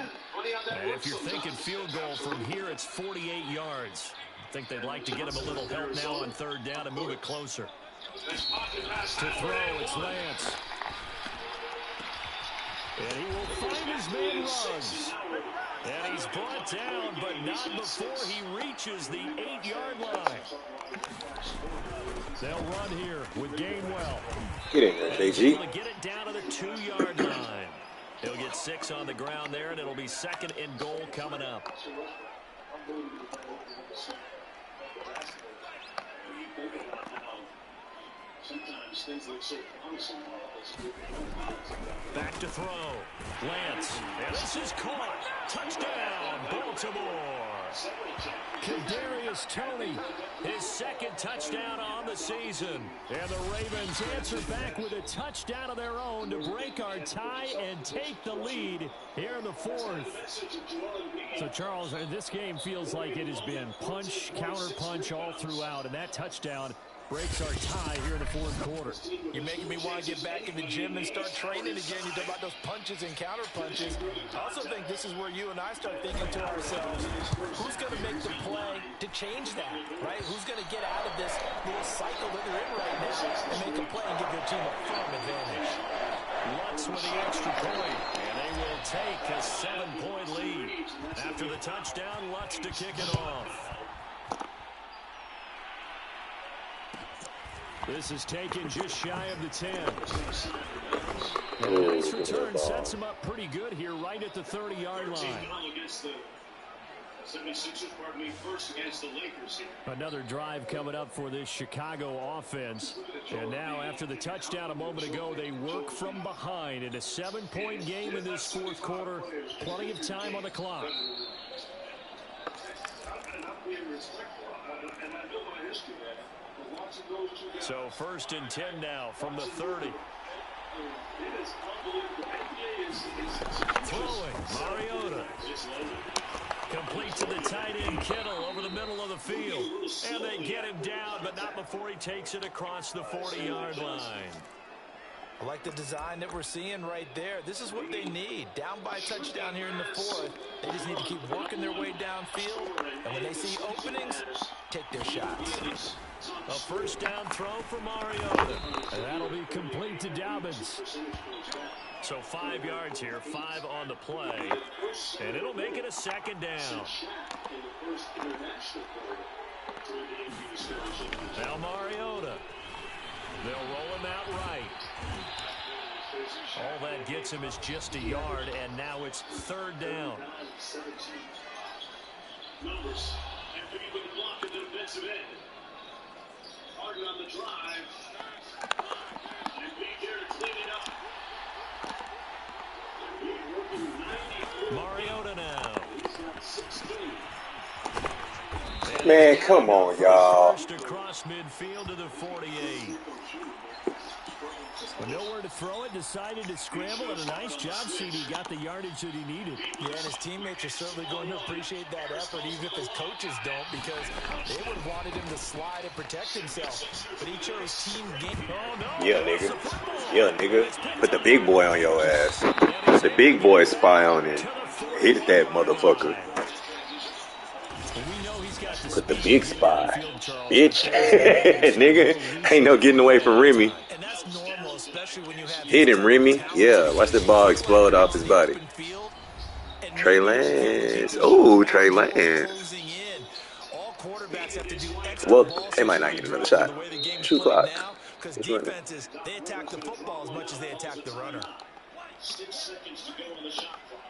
And if you're thinking field goal from here, it's 48 yards. I think they'd like to get him a little help now on 3rd down and move it closer. To throw, it's Lance. And he will find his man Ruggs. And he's brought down, but not before he reaches the 8-yard line. They'll run here with Gainwell. Get in there, KG. Able to get it down to the 2-yard line. He'll get 6 on the ground there, and it'll be 2nd and goal coming up. Sometimes things look so promising. Back to throw. Lance. And this is caught. Touchdown, Baltimore. Kadarius Toney, his 2nd touchdown on the season. And the Ravens answer back with a touchdown of their own to break our tie and take the lead here in the 4th. So, Charles, this game feels like it has been punch, counter punch all throughout. And that touchdown breaks our tie here in the 4th quarter. You're making me want to get back in the gym and start training again. You talk about those punches and counter punches. I also think this is where you and I start thinking to ourselves, who's going to make the play to change that, right? Who's going to get out of this little cycle that they're in right now and make a play and give their team a firm advantage? Lutz with the extra point, and they will take a 7-point lead. After the touchdown, Lutz to kick it off. This is taken just shy of the 10. And a nice return sets him up pretty good here right at the 30-yard line. Another drive coming up for this Chicago offense. And now after the touchdown a moment ago, they work from behind in a 7-point game in this 4th quarter. Plenty of time on the clock. So 1st and 10 now from the 30. Throwing, Mariota. Complete to the tight end, Kittle, over the middle of the field. And they get him down, but not before he takes it across the 40-yard line. I like the design that we're seeing right there. This is what they need. Down by a touchdown here in the fourth. They just need to keep working their way downfield. And when they see openings, take their shots. A first down throw for Mariota. And that'll be complete to Dobbins. So 5 yards here, 5 on the play. And it'll make it a second down. Now Mariota. They'll roll him out right. All that gets him is just a yard, and now it's third down. Numbers. And Piggy with the block at the defensive end. Harden on the drive. And B. there to clean it up. Mariota now. Man, come on, y'all. First across midfield to the 48. With nowhere to throw it, decided to scramble, and a nice job, CD. Got the yardage that he needed. Yeah, and his teammates are certainly going to appreciate that effort, even if his coaches don't, because they would have wanted him to slide and protect himself. But he chose team game. Oh, no. Yeah, nigga. Yeah, nigga. Put the big boy on your ass. Put the big boy spy on it. Hit that motherfucker. Put the big spy. Bitch. Nigga. Ain't no getting away from Remy. Hit him, Remy. Yeah, watch the ball explode off his body. Trey Lance. Ooh, Trey Lance. Well, they might not get another shot. 2 clock. Because defenses, they attack the football as much as they attack the runner. 6 seconds to go on the shot clock.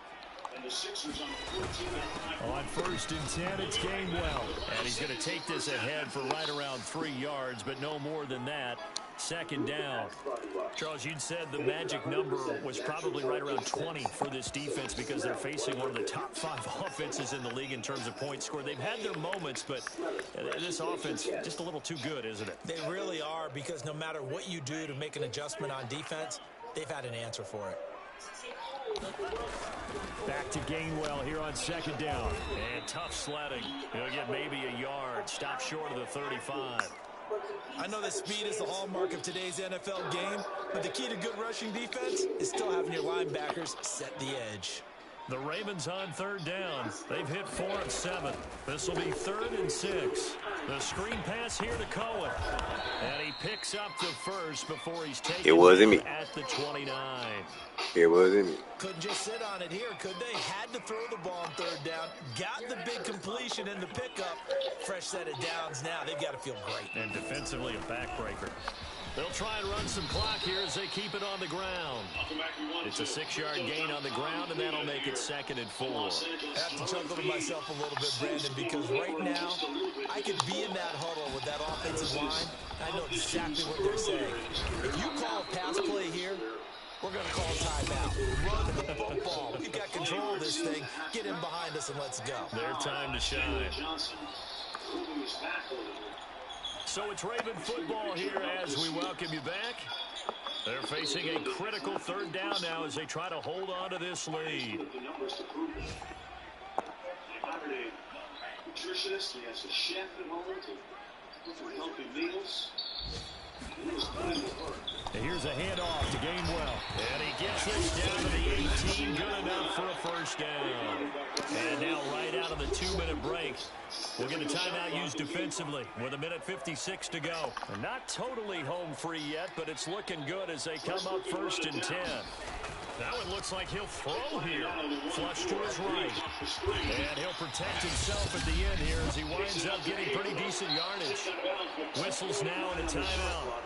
And the Sixers on 14. On first and 10, it's Gainwell. And he's going to take this ahead for right around 3 yards, but no more than that. Second down. Charles, you'd said the magic number was probably right around 20 for this defense because they're facing one of the top 5 offenses in the league in terms of points scored. They've had their moments, but this offense just a little too good, isn't it? They really are, because no matter what you do to make an adjustment on defense, they've had an answer for it. Back to Gainwell here on second down. And tough sledding. He'll get maybe a yard. Stop short of the 35. I know that speed is the hallmark of today's NFL game, but the key to good rushing defense is still having your linebackers set the edge. The Ravens on third down. They've hit 4 of 7. This will be 3rd and 6. The screen pass here to Cohen. And he picks up the first before he's taken It wasn't me. at the 29. It wasn't me. Couldn't just sit on it here, could they? Had to throw the ball on third down. Got the big completion in the pickup. Fresh set of downs now. They've got to feel great. And defensively a backbreaker. They'll try and run some clock here as they keep it on the ground. It's a 6-yard gain on the ground, and that'll make it 2nd and 4. I have to chuckle to myself a little bit, Brandon, because right now I could be in that huddle with that offensive line. I know exactly what they're saying. If you call a pass play here, we're going to call timeout. Run the football. We've got control of this thing. Get in behind us and let's go. Their time to shine. So it's Raven football here as we welcome you back. They're facing a critical 3rd down now as they try to hold on to this lead. Nutritionist, he has a chef at home for healthy meals. And here's a handoff to Gainwell. And he gets this down to the 18. Good enough for a first down. And now right out of the 2-minute break, we'll get a timeout used defensively with 1:56 to go. And not totally home free yet, but it's looking good as they come up 1st and 10. Now it looks like he'll throw here. Flush to his right. And he'll protect himself at the end here as he winds up getting pretty decent yardage. Whistles now and a timeout.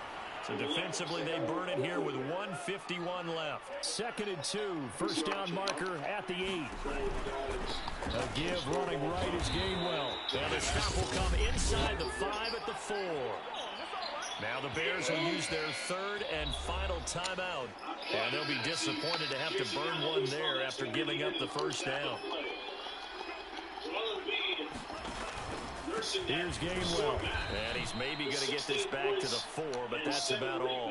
So defensively, they burn it here with 1:51 left. 2nd and 2, first down marker at the 8. A give running right is Gainwell. And the stop will come inside the 5 at the 4. Now the Bears will use their 3rd and final timeout. And they'll be disappointed to have to burn one there after giving up the first down. Here's Gainwell. And he's maybe going to get this back to the 4, but that's about all.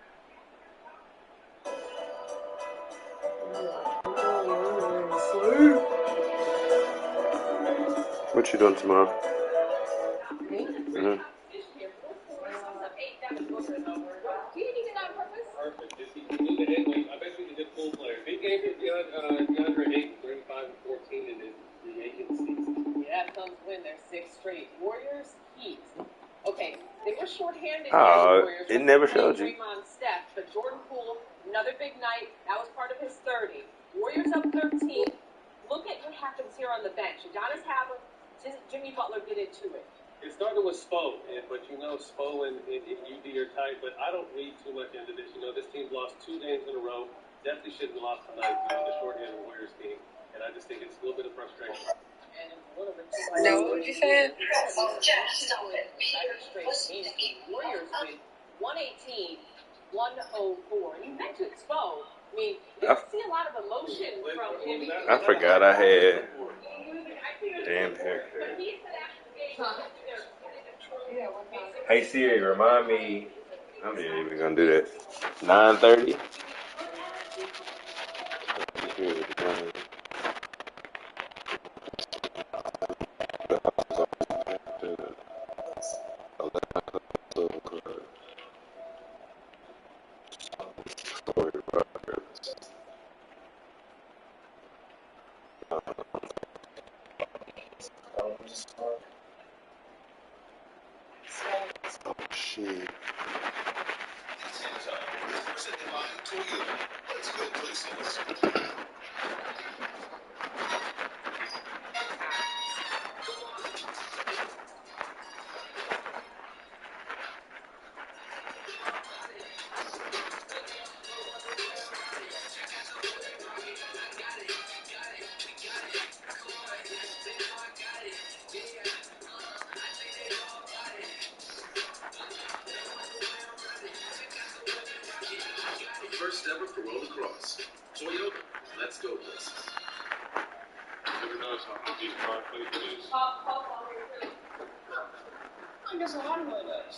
What you doing tomorrow? Me? Mm-hmm. Perfect. Just he can do the headway. I bet you he's a good pool player. Big game for DeAndre Ayton, 35 and 14 in his free agent season. Yeah, Suns win their 6th straight. Warriors, Heat. Okay, they were shorthanded. Oh, it never showed you. Draymond, Steph, but Jordan Poole, another big night. That was part of his 30. Warriors up 13. Look at what happens here on the bench. Adonis Haber, Jimmy Butler get into it. It started with Spo, but you know Spo and UD are tight, but I don't read too much into this. You know, this team's lost 2 games in a row. Definitely shouldn't have lost tonight. You know, the short-handed Warriors team, and I just think it's a little bit of frustration. And one of the No, what you said? Warriors win 118, 104. And you mentioned Spo. I mean, you don't see a lot of emotion from him. I forgot I had damn haircut. Hey Siri, remind me. I'm not even gonna do that. 9:30. Oh shit. Let's go places. First ever Corolla Cross. Toyota. Let's go places. Ever notice how big these car plates is? I guess a lot of it is.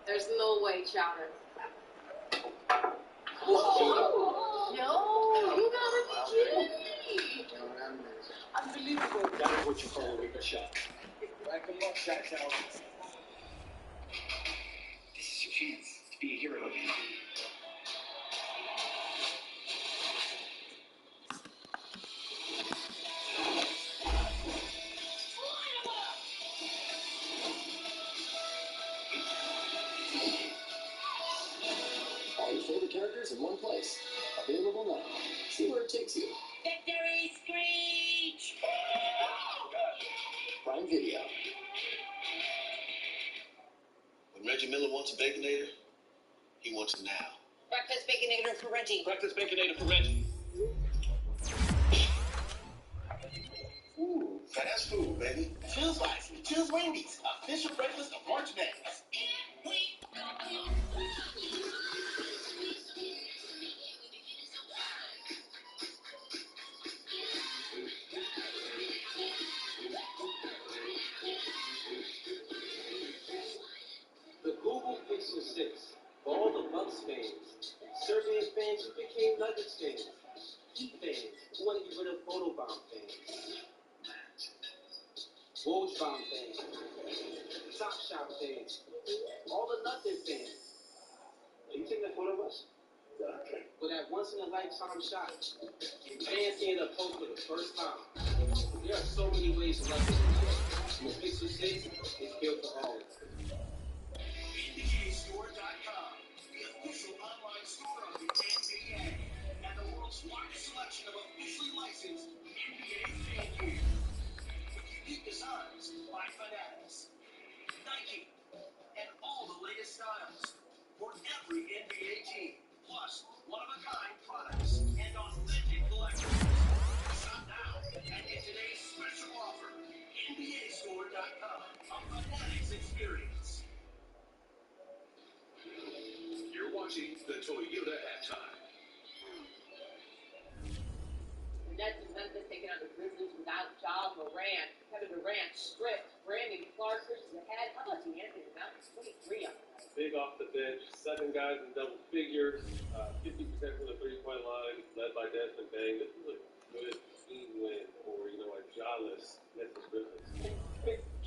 There's no way, Chowder. Whoa. Yo, you gotta be kidding me. Unbelievable. That is what you call a wicker shot. Like a mug shot, Cal. This is your chance to be a hero again. All your favorite characters in one place. Available now. See where it takes you. Victory screech! Prime Video. When Reggie Miller wants a Baconator, he wants it now. Breakfast Baconator for Reggie. Breakfast Baconator for Reggie. Ooh, fast food, baby. Choose wisely. Choose Wendy's. Official breakfast of March Madness. The Google Pixel 6, for all the Bucks fans, Serbian fans who became Nuggets fans, Heat fans who want to get rid of Photobomb fans, Wojbomb fans, Top Shop fans, all the nothing fans. Are you taking a photo of us? With that once in a lifetime shot, fans seeing the post for the first time. There are so many ways to love this NBA. The Pixel 6 is built for all. NBAstore.com, the official online store of the NBA, and the world's widest selection of officially licensed NBA fan gear. With unique designs by Fanatics, Nike, and all the latest styles for every NBA team. Plus, one-of-a-kind products and authentic collectibles. Shop now and get today's special offer. NBAstore.com, a Fanatics experience. You're watching the Toyota Halftime. The Nets and Memphis taking on the Grizzlies without Ja Morant. Kevin Durant stripped. Brandon Clark pushes ahead. How about D'Anthony? About 23 on the night. Big off the bench, 7 guys in double figures, 50% from the three-point line, led by Desmond Bain. This is a good team win for, a jawless Memphis Grizzlies.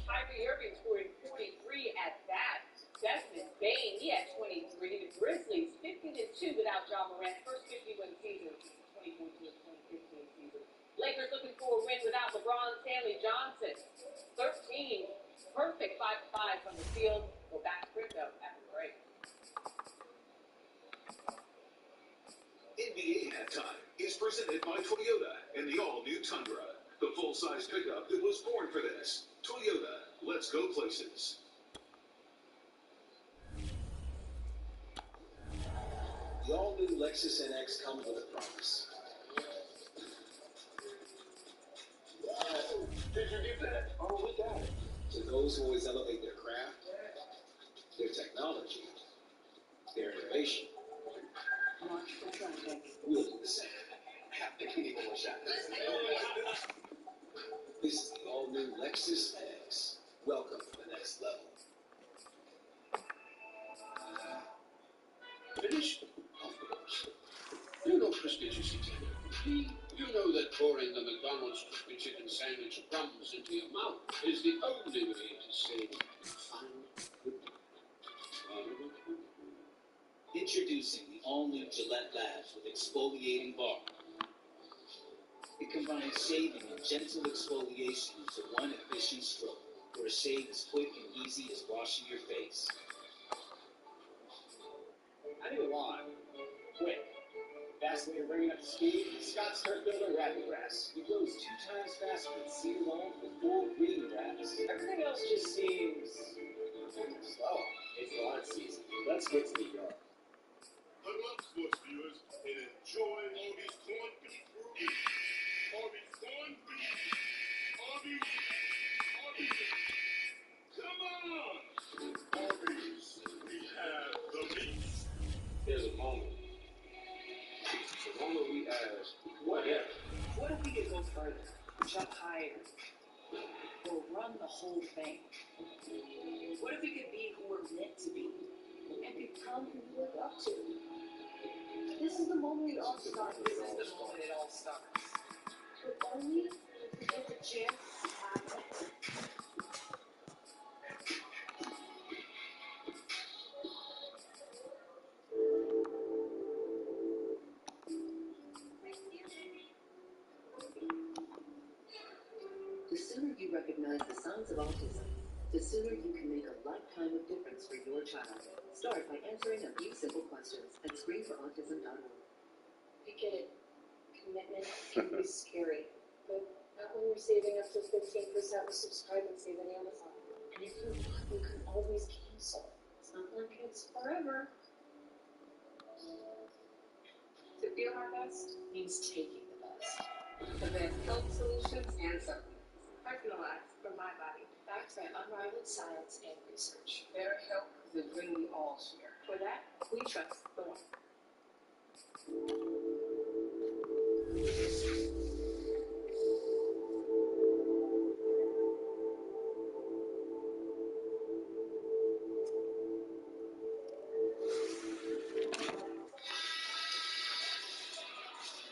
Kyrie Irving scoring 43 at that. Desmond Bain, he had 23. The Grizzlies 50-2 without John Morant. First 50-win season, 2014-2015 season. Lakers looking for a win without LeBron. Stanley Johnson, 13. Perfect 5-5 from the field. Go back to crypto after the break. NBA Halftime is presented by Toyota and the all-new Tundra. The full-size pickup that was born for this. Toyota, let's go places. The all-new Lexus NX comes with a promise. Did you get that? Oh, we got it. To those who always elevate their craft, their technology, their innovation, we'll do the same. This is the all-new Lexus NX. Welcome to the next level. Finished? Of course. You know crispy juicy chicken. You know that pouring the McDonald's crispy chicken sandwich crumbs into your mouth is the only way to save fun. Introducing the all-new Gillette Labs with exfoliating bar. It combines shaving and gentle exfoliation into one efficient stroke, where a shave is quick and easy as washing your face. I need a lawn. Quick. Fast way to bring it up to speed, Scott Sturt Builder Rapid Grass. It grows 2 times faster than cedar lawn with full green grass. Everything else just seems slow. It's lawn season. Let's get to the yard. Hello, sports viewers, and enjoy Arby's corned beef burger. Arby's corned beef. Arby's. Come on! Arby's, we have the meat. There's a moment. The moment we ask, what if? What if we could go further, jump higher, or run the whole thing? What if we could be who we're meant to be and become who we look up to? This is the moment it all starts. This is the moment it all starts. But only if we get the chance to have it. The sooner you recognize the signs of autism, the sooner you can make a lifetime of difference for your child. Start by answering a few simple questions at screenforautism.org. I get it. Commitment can be scary, but not when you're saving up to 15% with Subscribe and Save at Amazon. And if you want, you can always cancel. It's not like it's forever. To feel our best means taking the best. The best health solutions and supplements. Personalized for my body. Backed by unrivaled science and research. Better health is a dream we all share. For that, we trust the one.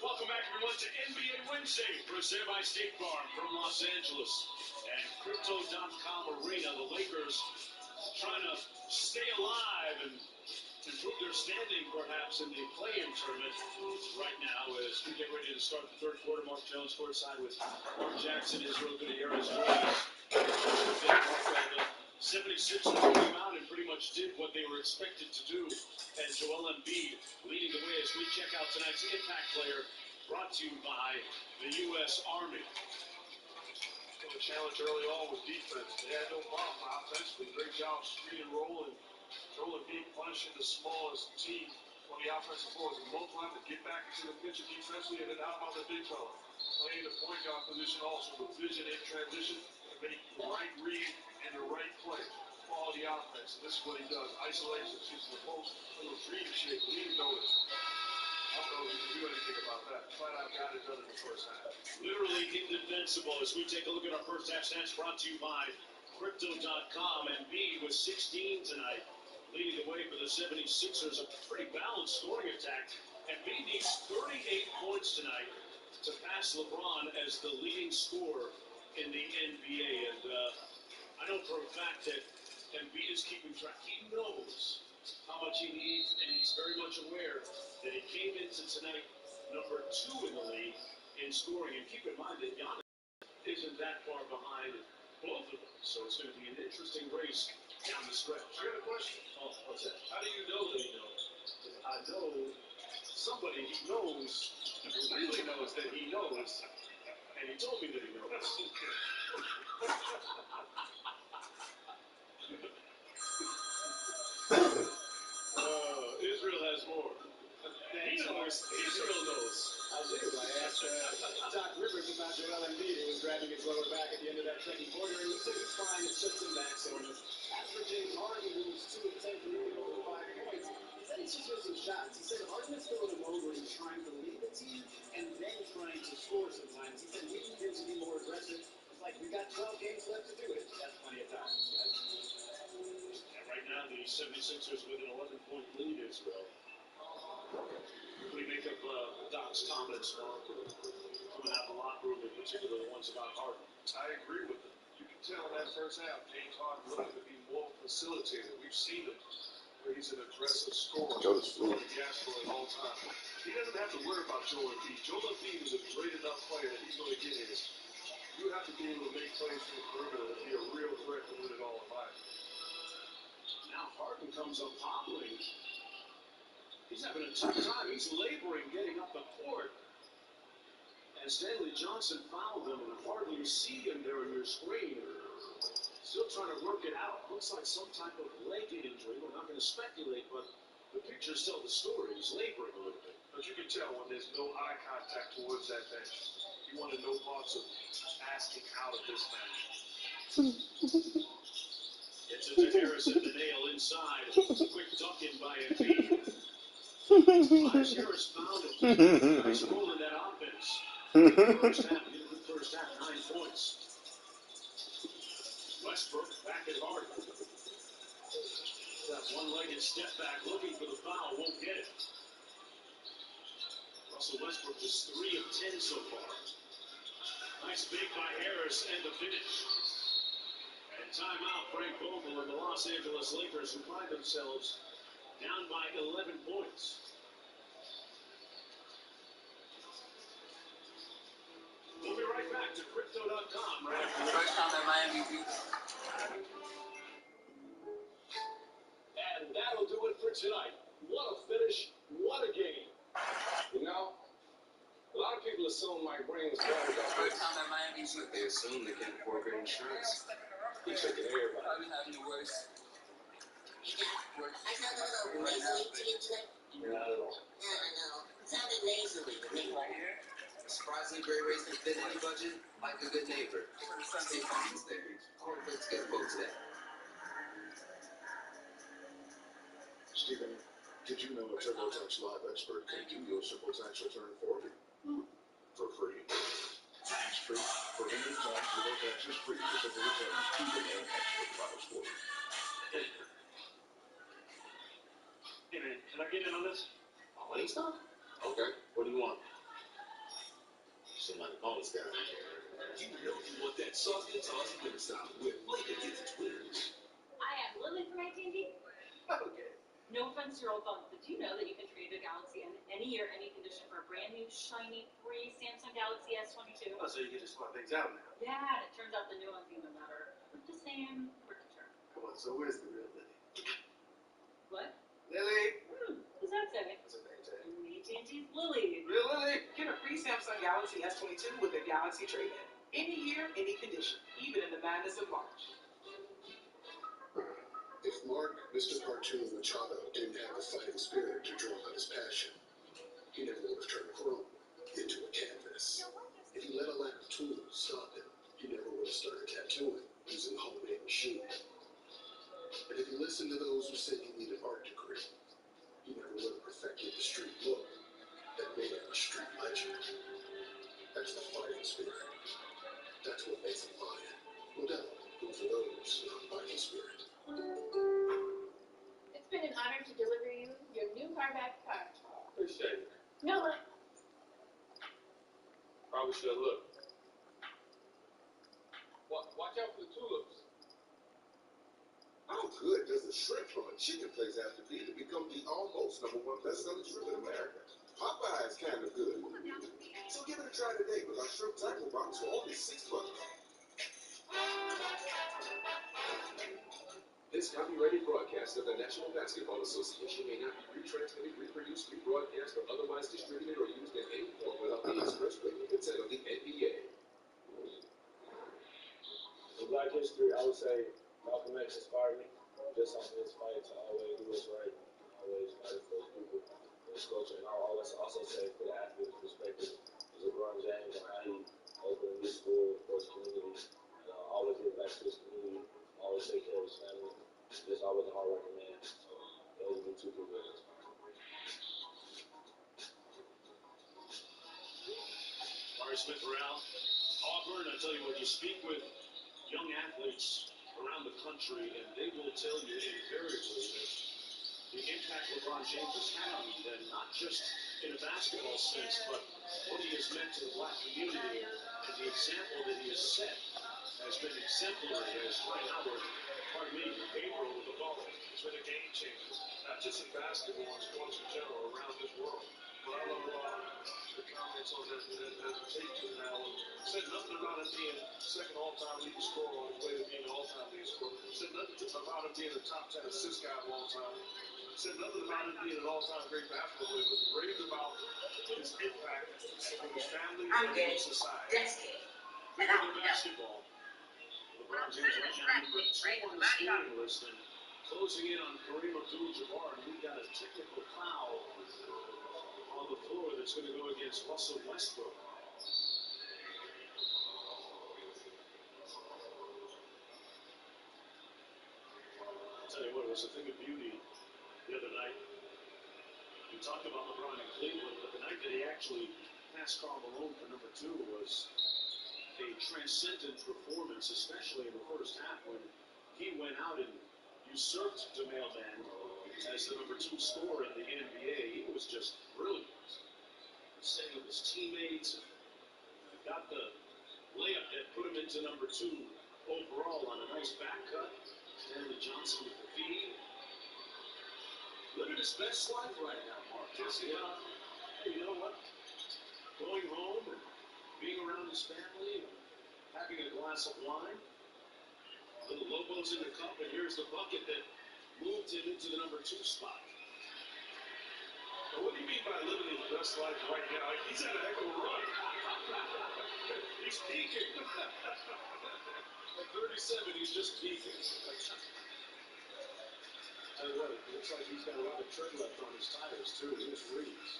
Welcome back, everyone, to NBA Wednesday, presented by State Farm from Los Angeles and Crypto.com Arena. The Lakers trying to stay alive and improve their standing, perhaps, in the play-in tournament right now as we get ready to start the third quarter. Mark Jones courtside with Mark Jackson, Israel Gutierrez joining us. 76ers came out and pretty much did what they were expected to do, and Joel Embiid leading the way as we check out tonight's impact player, brought to you by the U.S. Army. A challenge early on with defense. They had no problem offensively. Great job screen and roll, and Joel Embiid punishing the smallest team on the offensive floor. As multiple have to get back into the picture defensively, and then how about the big fella? Playing the point guard position also with vision in transition, make the right read and the right play. Quality offense. And this is what he does. Isolation, shoots the post, little dream shape, lean notice. I don't know if you can do anything about that. Flat out got it done in the first half. Literally indefensible as we take a look at our first half stats brought to you by Crypto.com. Embiid with 16 tonight, leading the way for the 76ers. A pretty balanced scoring attack. Embiid needs 38 points tonight to pass LeBron as the leading scorer in the NBA. And I know for a fact that Embiid is keeping track. He knows how much he needs, and he's very much aware that he came into tonight number 2 in the league in scoring. And keep in mind that Giannis isn't that far behind both of them. So it's going to be an interesting race down the stretch. I got a question. Oh, what's that? How do you know that he knows? I know somebody he knows who really knows that he knows, and he told me that he knows. Israel has more. He knows. Israel knows. I do. I asked Doc Rivers about Joel Embiid, who was grabbing his lower back at the end of that second quarter, and he said he's fine and took some back soreness. As for James Harden, who was 2 of 10 for nearly over 5 points, he said he's just missing shots. He said Harden is filling him over. He's trying to lead the team and then trying to score sometimes. He said we need him to be more aggressive. It's like we got 12 games left to do it. That's plenty of time. And right now, the 76ers with an 11-point lead, Israel. What do you make of Doc's comments coming out of the locker room, in particular the ones about Harden? I agree with him. You can tell in that first half, James Harden looking to be more facilitated. We've seen him where he's an aggressive scorer. Scoring gas for at all times. He doesn't have to worry about Joel Embiid. Joel Embiid is a great enough player that he's going to get his. You have to be able to make plays from the perimeter and be a real threat to win it all in life. Now Harden comes up hobbling. He's having a tough time. He's laboring getting up the court. And Stanley Johnson fouled him, and hardly you see him there on your screen. Still trying to work it out. Looks like some type of leg injury. We're not going to speculate, but the pictures tell the story. He's laboring a little bit. But you can tell when there's no eye contact towards that bench. You want to know parts of asking out of this match. Gets it to Harrison, the nail inside. Quick duck in by Embiid. Myers Harris found him. Nice roll in that offense. First half, 9 points. Westbrook back at Harden. That one-legged step back looking for the foul, won't get it. Russell Westbrook is 3 of 10 so far. Nice big by Harris and the finish. And timeout, Frank Vogel and the Los Angeles Lakers, who find themselves down by 11 points. We'll be right back to Crypto.com right after this. First time at Miami Beach. And that'll do it for tonight. What a finish. What a game. You know, a lot of people assume my brain was bad. First time at Miami Beach. They assume they can't afford good insurance. He took it everybody. I've been having the worst. I sound a little nasally to you tonight? Not at all. No. It sounded nasally to me. Right here? Surprisingly great race to fit any budget, like a good neighbor. Stay calm, stay. Let's get folks there. Stephen, did you know a TurboTax Live expert can do your simple tax return for you? For free. Tax-free. For any time, TurboTax is free for simple returns, even and expert files for you. Hey man, can I get in on this? Oh, wait, stop. Okay, what do you want? Seem like a bonus guy. You know you want that saucy and saucy with style with Blake and Kids Twins. I am Lily from AT&T. Okay. No offense to your old phone, but do you know that you can trade a Galaxy in any year, any condition for a brand new, shiny, free Samsung Galaxy S22? Oh, so you can just swap things out now. Yeah, and it turns out the new one's even better. With the same furniture. Come on, so where's the real Lily? What? Lily! Who's that say? What's her name, Jay? AT&T's Lily. Real Lily? Get a free Samsung Galaxy S22 with a Galaxy trade-in. Any year, any condition, even in the madness of March. If Mark, Mr. Cartoon Machado, didn't have the fighting spirit to draw out his passion, he never would have turned chrome into a canvas. If he let a lack of tools stop him, he never would have started tattooing using a homemade machine. And if he listened to those who said he needed art degree, he never would have perfected the street look that made him a street legend. That's the fighting spirit. That's what makes him lion. No doubt, those are those No, man. Probably should have looked. Watch out for the tulips. How good does the shrimp from a chicken place have to be to become the almost #1 best-selling shrimp in America? Popeye's kind of good. So give it a try today with our shrimp tackle box for only $6. This copyrighted broadcast of the National Basketball Association may not be retransmitted, reproduced, rebroadcast, or otherwise distributed or used in any form without the express written consent of the NBA. In Black history, I would say Malcolm X inspired me just on his fight to always do what's right, always fight for those people in this culture. And I'll always also say, for the athlete's perspective, is LeBron James and how he opened this school for his community, and always give back to his community, always take care of his family. Just always a hard-working man. So those would be two people that inspire me. Murray Smith around. Auburn, I tell you what, you speak with young athletes around the country, and they will tell you invariably that the impact LeBron James has had on them, not just in a basketball sense, but what he has meant to the black community and the example that he has set has been exemplary. As Dwight Howard, pardon me, Gabriel with the ball. It's been a game changer, not just in basketball, in sports in general, around this world. But I love the comments on that tape to now. Said nothing about him being second all-time leading scorer on his way to being an all-time leading scorer. Said nothing about him being a top 10 assist guy of all time. Said nothing about him being an all-time great basketball player, but raved about his impact on his family and his society. And I'm basketball. LeBron James right now number 2 on the scoring list, and closing in on Kareem Abdul-Jabbar, and we've got a technical foul on the floor that's going to go against Russell Westbrook. I'll tell you what, it was a thing of beauty the other night. We talked about LeBron in Cleveland, but the night that he actually passed Karl Malone for number 2 was a transcendent performance, especially in the first half when he went out and usurped the mailman as the number 2 scorer in the NBA. He was just brilliant. Setting up his teammates, got the layup that put him into number 2 overall on a nice back cut. Stanley Johnson with the feed. Living his best life right now, Marcus. Yeah, you know what? Going home and being around his family and having a glass of wine. Little Lobos in the cup, and here's the bucket that moved him into the number 2 spot. Now, what do you mean by living his best life right now? He's had a heck of a run. He's peaking. At 37, he's just peaking. Tell you what, it looks like he's got a lot of tread left on his tires, too. Here's Reeves.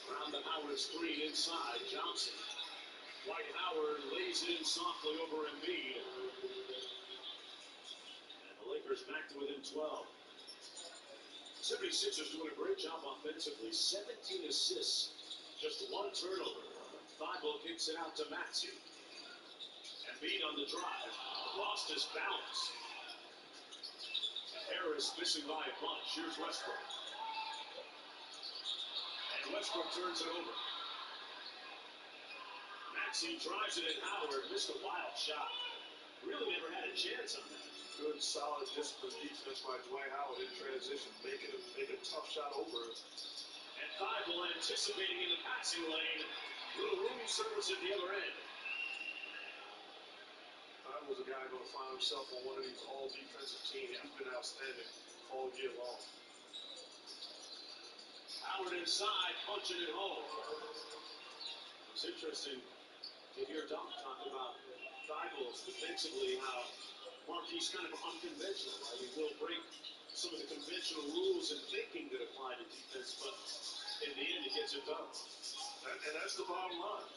Around the Howard screen inside, Johnson. Dwight Howard lays it in softly over Embiid. And the Lakers back to within 12. 76ers doing a great job offensively. 17 assists, just 1 turnover. Thibault kicks it out to Matthew. Embiid on the drive. Lost his balance. Harris missing by a bunch. Here's Westbrook. And Westbrook turns it over. Maxey drives it at Howard. Missed a wild shot. Really never had a chance on that. Good, solid, disciplined defense by Dwight Howard in transition, make a tough shot over it. And Thibault anticipating in the passing lane. Little room service at the other end. Thibault was a guy going to find himself on one of these all-defensive teams. He's been outstanding all year long. Howard inside, punching it home. It's interesting to hear Doc talk about Thibault defensively, how Marquis kind of unconventional. Right? He will break some of the conventional rules and thinking that apply to defense, but in the end, he gets it done. And that's the bottom line.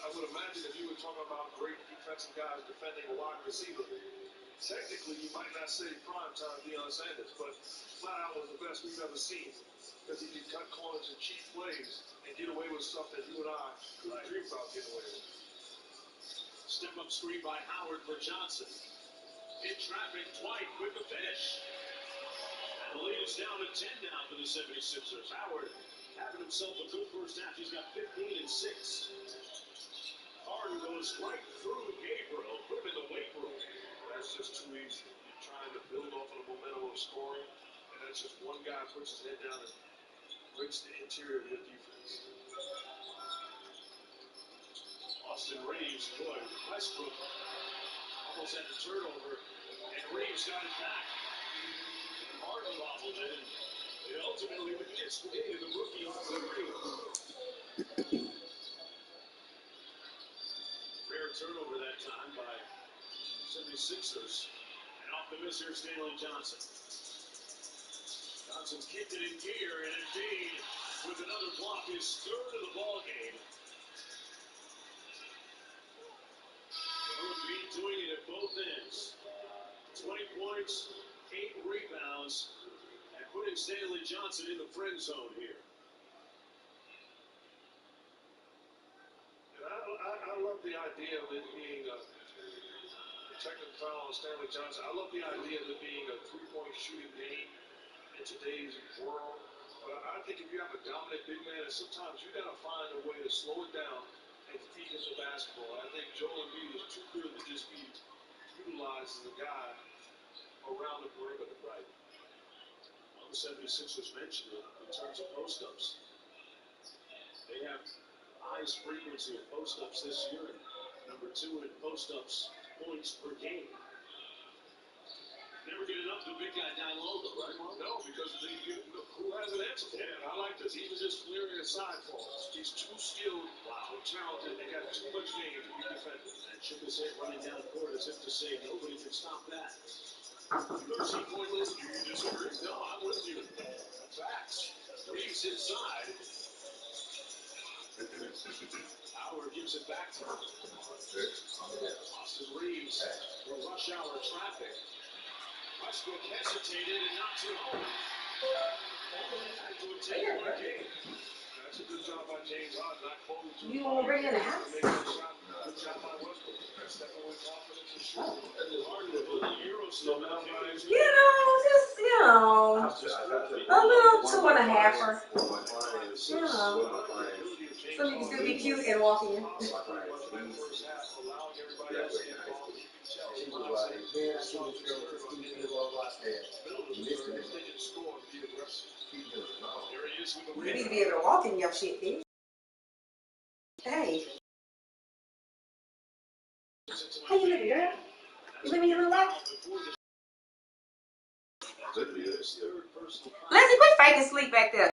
I would imagine if you were talking about great defensive guys defending a wide receiver, technically you might not say prime-time Deion Sanders, but flat out was the best we've ever seen because he could cut corners and cheat plays and get away with stuff that you and I couldn't dream about getting away with. Step-up screen by Howard for Johnson. In traffic, Dwight with the finish. And the lead is down to 10 now for the 76ers. Howard having himself a good first half. He's got 15 and 6. Harden goes right through Gabriel, put him in the weight room. That's just too easy. You're trying to build off of the momentum of scoring, and that's just one guy puts his head down and breaks the interior of your defense. Austin Reeves, boy, Westbrook almost had the turnover, and Reeves got it back. And Harden bobbled it, and it ultimately would get swinging the rookie off the ring. Rare turnover that time by 76ers. And off the miss here, Stanley Johnson. Johnson's kicked it in gear, and indeed, with another block, his third of the ball game. Embiid doing it at both ends. 20 points, 8 rebounds, and putting Stanley Johnson in the friend zone here. And I love the idea of it being a technical foul on Stanley Johnson. I love the idea of it being a three-point shooting game in today's world. But I think if you have a dominant big man, and sometimes you got to find a way to slow it down and feed him the basketball. I think Joel Embiid is too good to just be utilized as a guy around the perimeter, right? Well, the 76ers mentioned it in terms of post-ups. They have highest frequency of post-ups this year, and number 2 in post-ups points per game. Never get enough of the big guy down low, though, right, Mark? No, because who has an answer for him? I like this. He was just clearing his side for us. He's too skilled, too talented. They got too much game to be defended. And shook his head running down the court as if to say, nobody can stop that. You see pointless? You disagree? No, I'm with you. Facts. Reeves inside. Howard gives it back to him. Austin Reeves for rush hour traffic. Westbrook hesitated and knocked it home. Back to a 10-point game. That's a good job by James Harden. Not closing too You want to bring in the house? Make that shot. Good job by Westbrook. Stepping with confidence and shooting. Harden with a little Euro step. You know, just, you know, a little 2.5-er. You know, so you can still be cute and walk in. You need to be able to walk in your shit, bitch. Hey. How you living, girl? You living your little life? Leslie, quit faking sleep back there.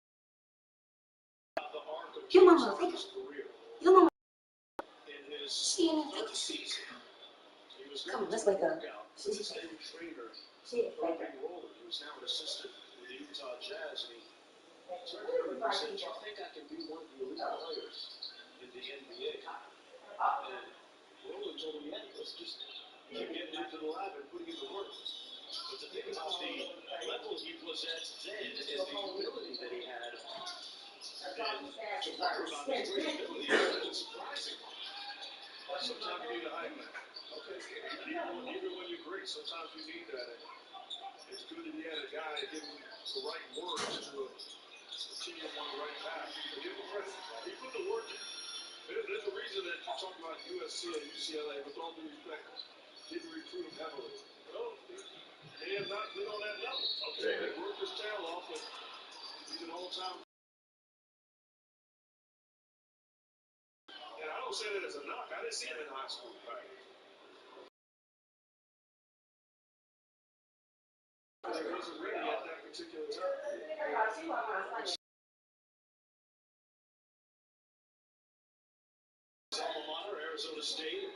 Your mama faking. Your mama. She ain't even faking. Come on, let's wake up. She's faking. She ain't faking. He was now an assistant with the Utah Jazz, and he turned to her and said, "Do you think I can be one of the elite players in the NBA?" And Roland told him, "Yeah, let's just keep getting into the lab and putting in the work." But to think about the level he possessed then and the ability that he had, and to wonder about his great ability, it's surprising. Sometimes you need a hype man. Okay, even when you're great, sometimes you need that. And it's good that he had a guy to give him the right words to continue him on the right path. But give him credit. He put the work in. There's a reason that you talk about USC and UCLA, with all due respect, didn't recruit him heavily. Well, they have not been on that level. Okay, they worked his tail off, and he's an all-time. And I don't say that as a knock. I didn't see him in high school. Right? He wasn't ready at that particular time. Alma mater, Arizona State,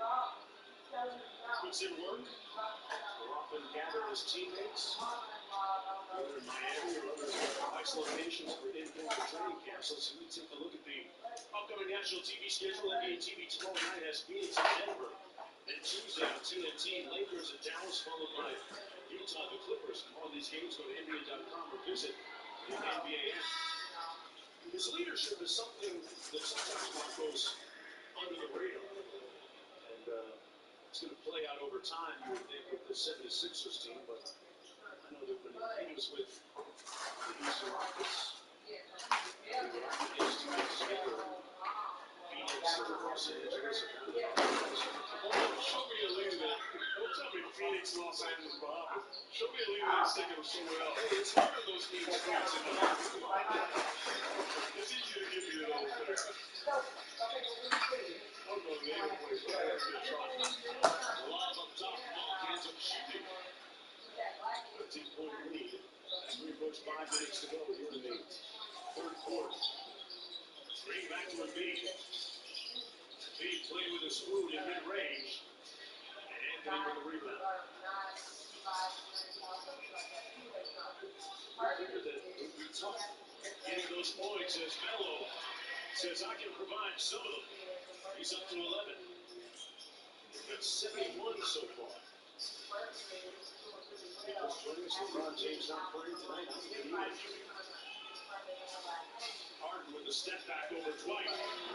puts in work. Will often gather his teammates, whether in Miami or other nice locations for in-person training camps. So we take a look at the upcoming national TV schedule. NBA TV tomorrow night has Phoenix and Denver. And Tuesday on TNT, Lakers and Dallas, followed by Utah, the Clippers. All these games, go to NBA.com or visit the NBA app. His leadership is something that sometimes goes under the radar. And it's going to play out over time, you would think, with the 76ers team. But I know there have been themes with the Eastern Rockets. Show me a leader that. Don't tell me Phoenix, Los Angeles, Bahamas. Show me a leader that's taking them somewhere else. Hey, it's hard on those mean streets in the It's easy to give you those there. I'll go to the other place, but I have to get Chargers. The lob up top, Monk ends up shooting. 13-point lead. As we approach 5 minutes to go here in the third quarter. Bring back to Embiid. Embiid playing with a spoon in mid-range. And Anthony with the rebound. I figured that it would be tough getting those points as Melo says, I can provide some of them. He's up to 11. He's got 71 so far. LeBron James not playing tonight. Harden with the step back over Dwight.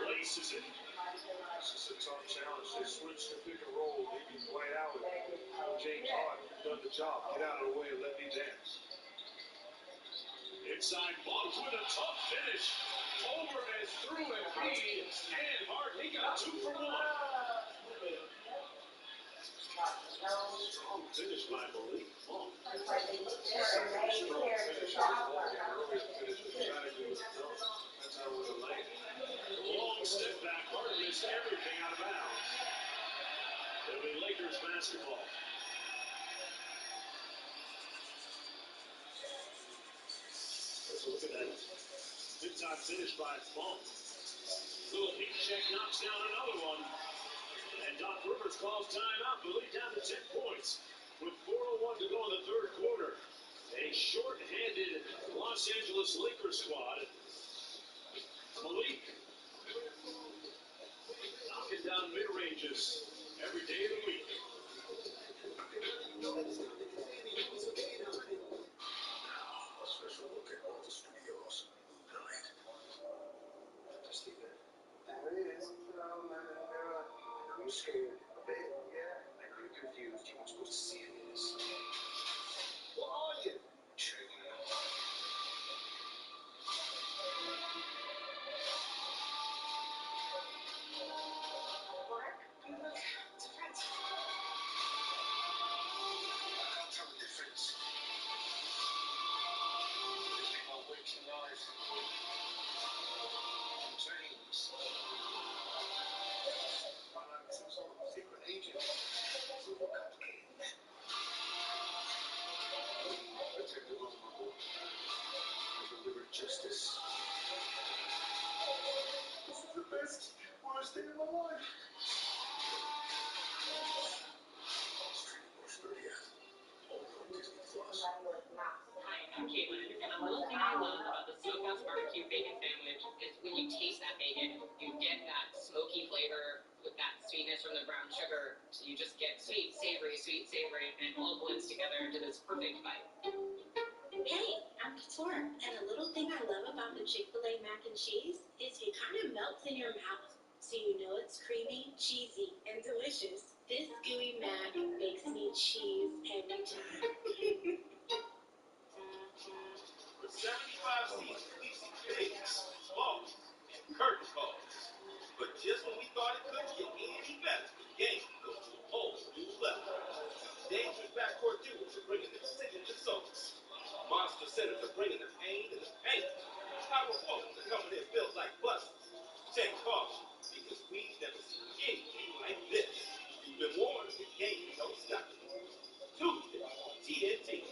Laces it. This is a tough challenge. They switched to pick and roll. Maybe Dwight out with James Harden. Done the job. Get out of the way and let me dance. Inside, Monk with a tough finish. Over and through Embiid and Harden. He got 2 for 1. Strong finish by Malik Monk. Strong finish. Earlier finish was dramatically with the dunk. That's how it was landed. Long step back. Harden missed everything out of bounds. It'll be Lakers basketball. Let's look at that. Big time finish by Monk. Little heat check knocks down another one. And Doc Rivers calls timeout. The lead down to 10 points with 4:01 to go in the third quarter. A short-handed Los Angeles Lakers squad. Malik knocking down mid-ranges every day of the week. Now, a special look at all the studios tonight. Stephen, there it is. I know you're scared a bit. Yeah. I know you're confused. You weren't supposed to see any of this. What are you? Check it out. Mark, you look different. I can't tell the difference. This ain't my waking life. James. I'm like some sort of secret agent. It's all complicated. Protective of my boy. I delivered justice. This is the best, worst thing in my life. Street Wars 30 only on Disney Plus. Hi, I'm Caitlin, and a little thing I love about the Smokehouse Barbecue Bacon Sandwich is when you taste that bacon, you get that smoky flavor with that sweetness from the brown sugar. So you just get sweet, savory, and it all blends together into this perfect bite. Hey, I'm Couture, and a little thing I love about the Chick-fil-A mac and cheese is it kind of melts in your mouth, so you know it's creamy, cheesy, and delicious. This gooey mac makes me cheese every time. For 75 seats, we see bigs, smalls, and curtain calls. But just when we thought it couldn't get any better, the game goes to a whole new level. Dangerous backcourt duos are bringing their signature songs. Monster centers are bringing the pain and the pain. Power forwards are coming in built like buses. Take caution, because we've never seen anything like this. You've been warned, the game don't stop. Tuesday, TNT.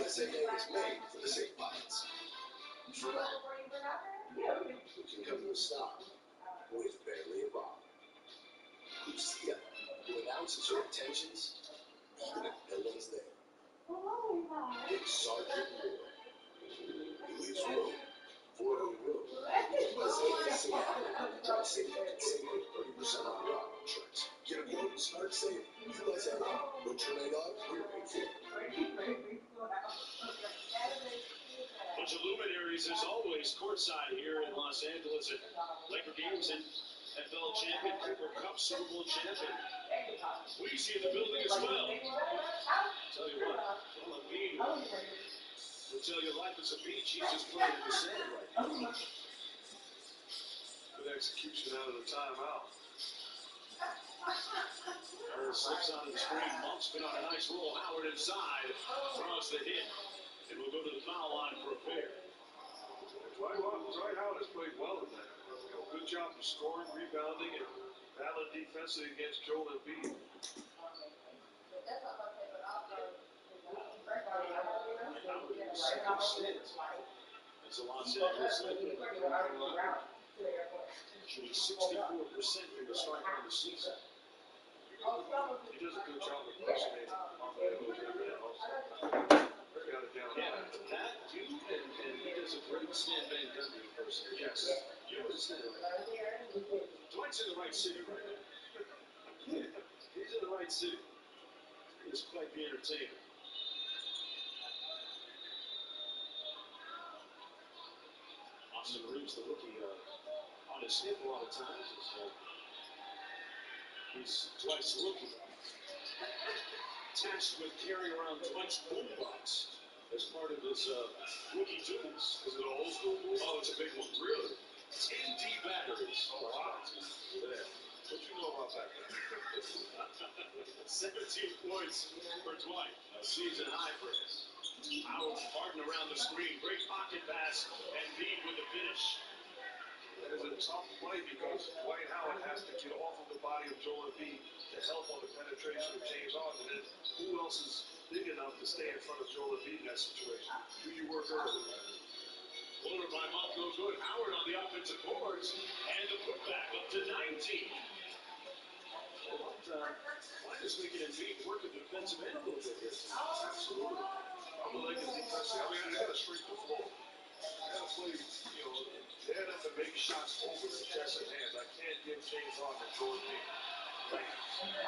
SZN is made for the safe pockets. True. We can come to a stop with barely a bomb. Lucia, who announces her intentions, even if no one's there. Then Sergeant Moore, who leaves room 4 Road. Drive safe and save 30% off your auto insurance. Get a quote and start saving. SZN. Put your name up, we're paid for it. Bunch of luminaries, as always, courtside here in Los Angeles at Laker games and NFL champion, Cooper Cup Super Bowl champion. We see in the building as well. Tell you what, Joel Embiid will tell you life is a beach. He's just playing in the sand right now. Good execution out of the timeout. Slips on the screen. Monk's been on a nice roll. Howard inside. Draws the hit. And we'll go to the foul line for a pair. Dwight Howard has played well in that. Good job of scoring, rebounding, and battling defensively against Joel Embiid. Second stint as a Los Angeles Laker. Shooting 64% from the strike on the season. He does a good job of impersonating on the also. Got it down. Yeah, that dude, and he does a great Stan Van Gundy impersonation. Yes. Dwight's in the right city right now. He's in the right city. He's quite the entertainer. Austin Reeves, the rookie, on his hip a lot of times. He's Dwight's rookie. Tasked with carrying around Dwight's boombox as part of his rookie duties. Is it an old school boombox? Oh, it's a big one. Really? 10 D batteries. Oh, wow. Yeah. What you know about that? 17 points for Dwight. A season high for him. Howard farting around the screen. Great pocket pass. And Embiid with the finish. That is a tough play because Dwight Howard has to get off of the body of Joel Embiid to help on the penetration of James Harden. And who else is big enough to stay in front of Joel Embiid in that situation? Do you work early? Floater by Monk, no good. Howard on the offensive boards. And the putback up to 19. Why is making Embiid work at defensive end a little bit here? Absolutely. I'm a Lakers defensive. I mean, they got to shrink the floor. They got to play, they have to make shots over the chest and hands. I can't give James Harden and Joel Embiid.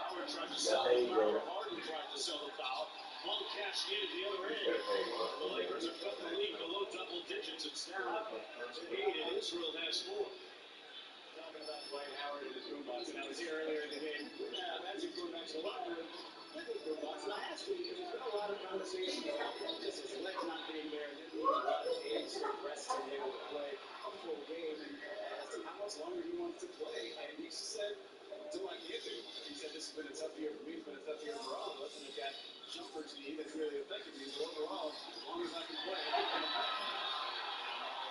Howard tried to sell the foul. Harden tried to sell the foul. Monk cashed in at the other end. The Lakers are cutting the lead below double digits. It's down to 8, and Israel has 4. Talking about Dwight Howard and his boombox, and I was here earlier in the game. Imagine going back to the locker room with his boombox. And I asked him because there's been a lot of conversation about just his legs not being there. There's been a lot of games or rest to be able to play a full game. And I asked him how much longer he wants to play, and he said, until I can't do. He said this has been a tough year for me. It's been a tough year for all of us, and I've got jumpers to me that's really affected me. But overall, as long as I can play,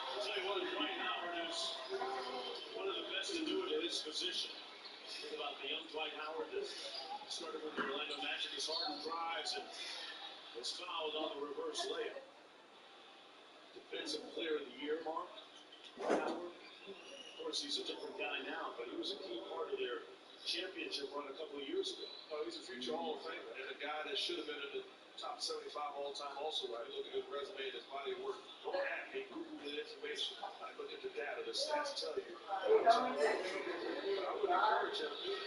I'll tell you what, Dwight Howard is one of the best to do it at his position. Think about the young Dwight Howard that started with the Orlando Magic as Harden drives and was fouled on the reverse layup. Defensive Player of the Year, Mark. Howard. Of course, he's a different guy now, but he was a key part of their championship run a couple of years ago. Oh, he's a future Hall of Famer and a guy that should have been in the top 75 all time also, right? Look at his resume and his body of work. Don't have me Google the information. I look at the data, the stats tell you. I would encourage him to do it.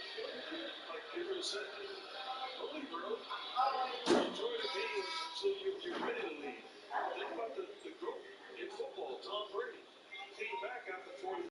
Like Gabriel said, don't leave early. Enjoy the game until you're ready to leave. Think about the GOAT in football, Tom Brady. Came back after 40.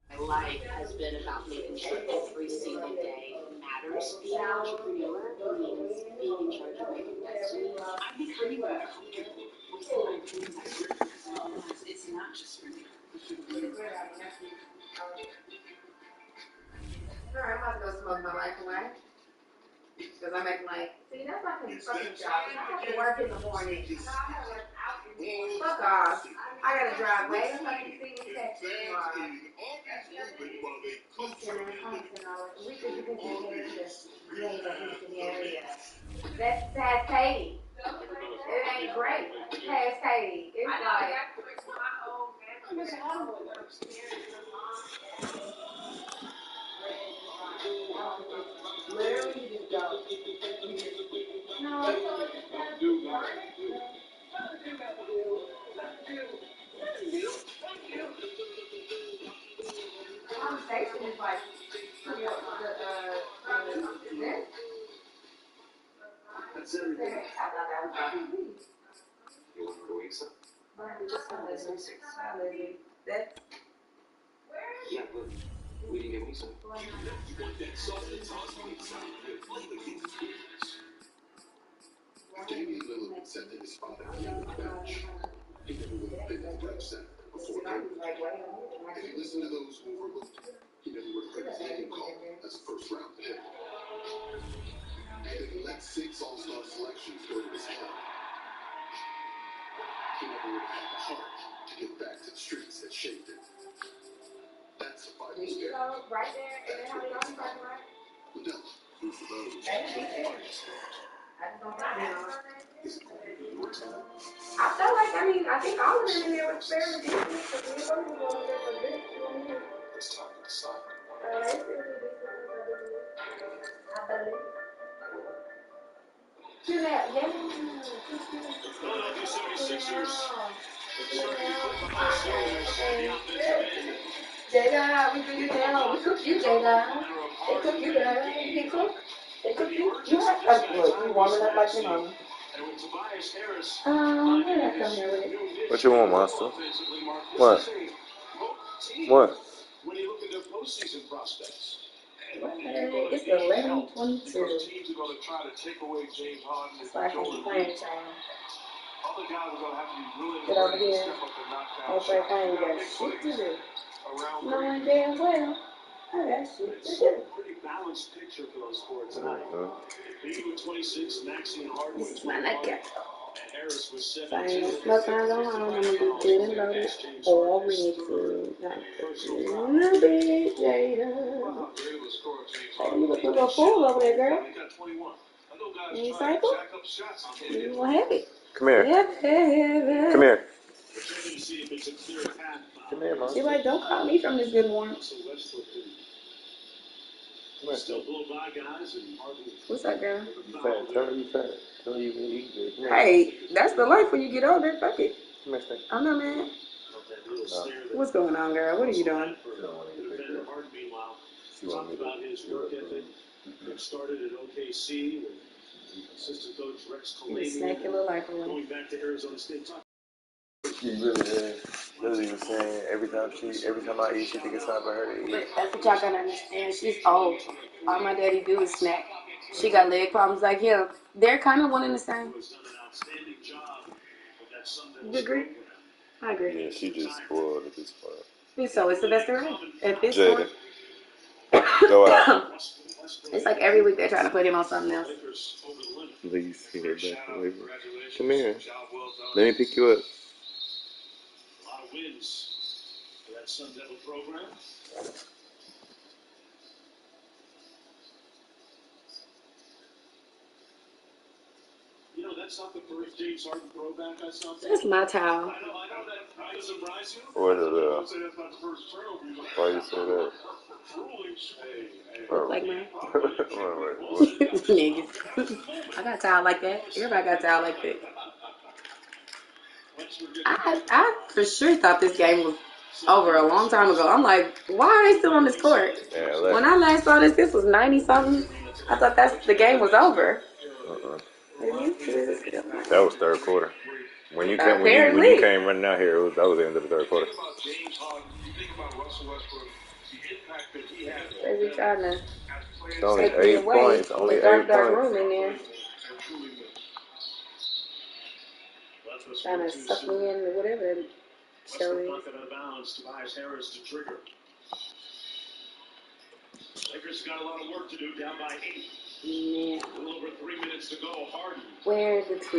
My life has been about making sure every single day matters. Being an entrepreneur means being in charge of my own destiny. I'm becoming more comfortable with the my dreams I realize it's not just for me. Alright, I'm about to go smoke my life away. Because I'm acting like, see, that's not his fucking job. I have to work in the morning. Fuck off. I gotta drive way the fucking city to Texas tomorrow. We could be compared to Greater Houston area. That's past Katy. It ain't great. Past Katy. It's like. Literally, you just go. No, so it's just kind of the conversation is like towards this. That's everything. I thought that was fucking me. You want to go eat some? That's Yeah, but we didn't get me some. Damian Lillard said that his father came to the bench. He never would have been in the rep center before COVID. If you listen to those who overlooked him, he never would have heard his name called as a first-round pick. And if he let 6 all-star selections go to his head, he never would have had the heart to get back to the streets that shaped him. That's the fighting spirit. right there, and then how they got right? Liddell, who for those I just don't think I felt like, I think all of them in there was fairly decent, because we were going over there for this 2 years. Let's talk to the side. It's really decent, I believe. Yeah. Philadelphia 76ers. J-Dog, we took you down. We cooked you, J-Dog. They cooked you down. They cooked you. You have you warming up like your mama. Where did I come here with it? What you want, Monster? What? What? When you look at their postseason prospects. It's 11:22. Teams are going to try to take away James Harden. It's like I'm playing time. Other guys are going to have to be willing Get over here. step up and knock down It's like I ain't got shit to do. Knowing damn well I got shit to do. Pretty balanced picture for those four tonight. Beat with 26, Maxey and Harden with 21. And Harris with 17. If I ain't smoke my own, I'm gonna be good and loaded. Already good. Not a bit, Jada. Hey, you look a little full over there, girl. You ain't cycle? You want heavy? Come here. Yeah, Come here. Come here, Mom. She like, don't call me from this good morning. What's up, girl? You fat. Tell her you fat. Tell her you can eat good. Hey, that's the life when you get older. Fuck it. Come here, Steve. I'm not mad. What's going on, girl? What are you doing? She want me to Started at OKC with assistant coach Rex You Tolaney. snack your little life away. Going back to Arizona State. She really is. Lily was saying every time I eat, she think it's time for her to eat. But that's what y'all gotta understand. She's old. All my daddy do is snack. She got leg problems like him. They're kind of one and the same. You agree? I agree. Yeah, she just spoiled at this point. So it's the best around. At this Jada. point. Go out. It's like every week they're trying to put him on something else. Please get her back away from. Come here. Let me pick you up. A lot of wins for that Sun Devil program. You know, that's not the first James Harden throwback I saw. That's my towel. I know that doesn't surprise you. What is I would say that's not the first turnover. Why you say that? Look like mine. Wait. Niggas. I got a towel like that. Everybody got a towel like that. I for sure thought this game was over a long time ago. I'm like, why are they still on this court? Yeah, when I last saw this was 90-something. I thought the game was over. That was third quarter. When you came running out here, that was the end of the third quarter. James Harden, you think about Russell Westbrook, They be trying to It's only take me 8 away points. Only with 8 dark points. room in there. Trying to suck me in or whatever that show is. Out of bounds. Tobias Harris to trigger. Lakers got a lot of work to do, down by 8. Yeah. A little over 3 minutes to go. Harden. Where is the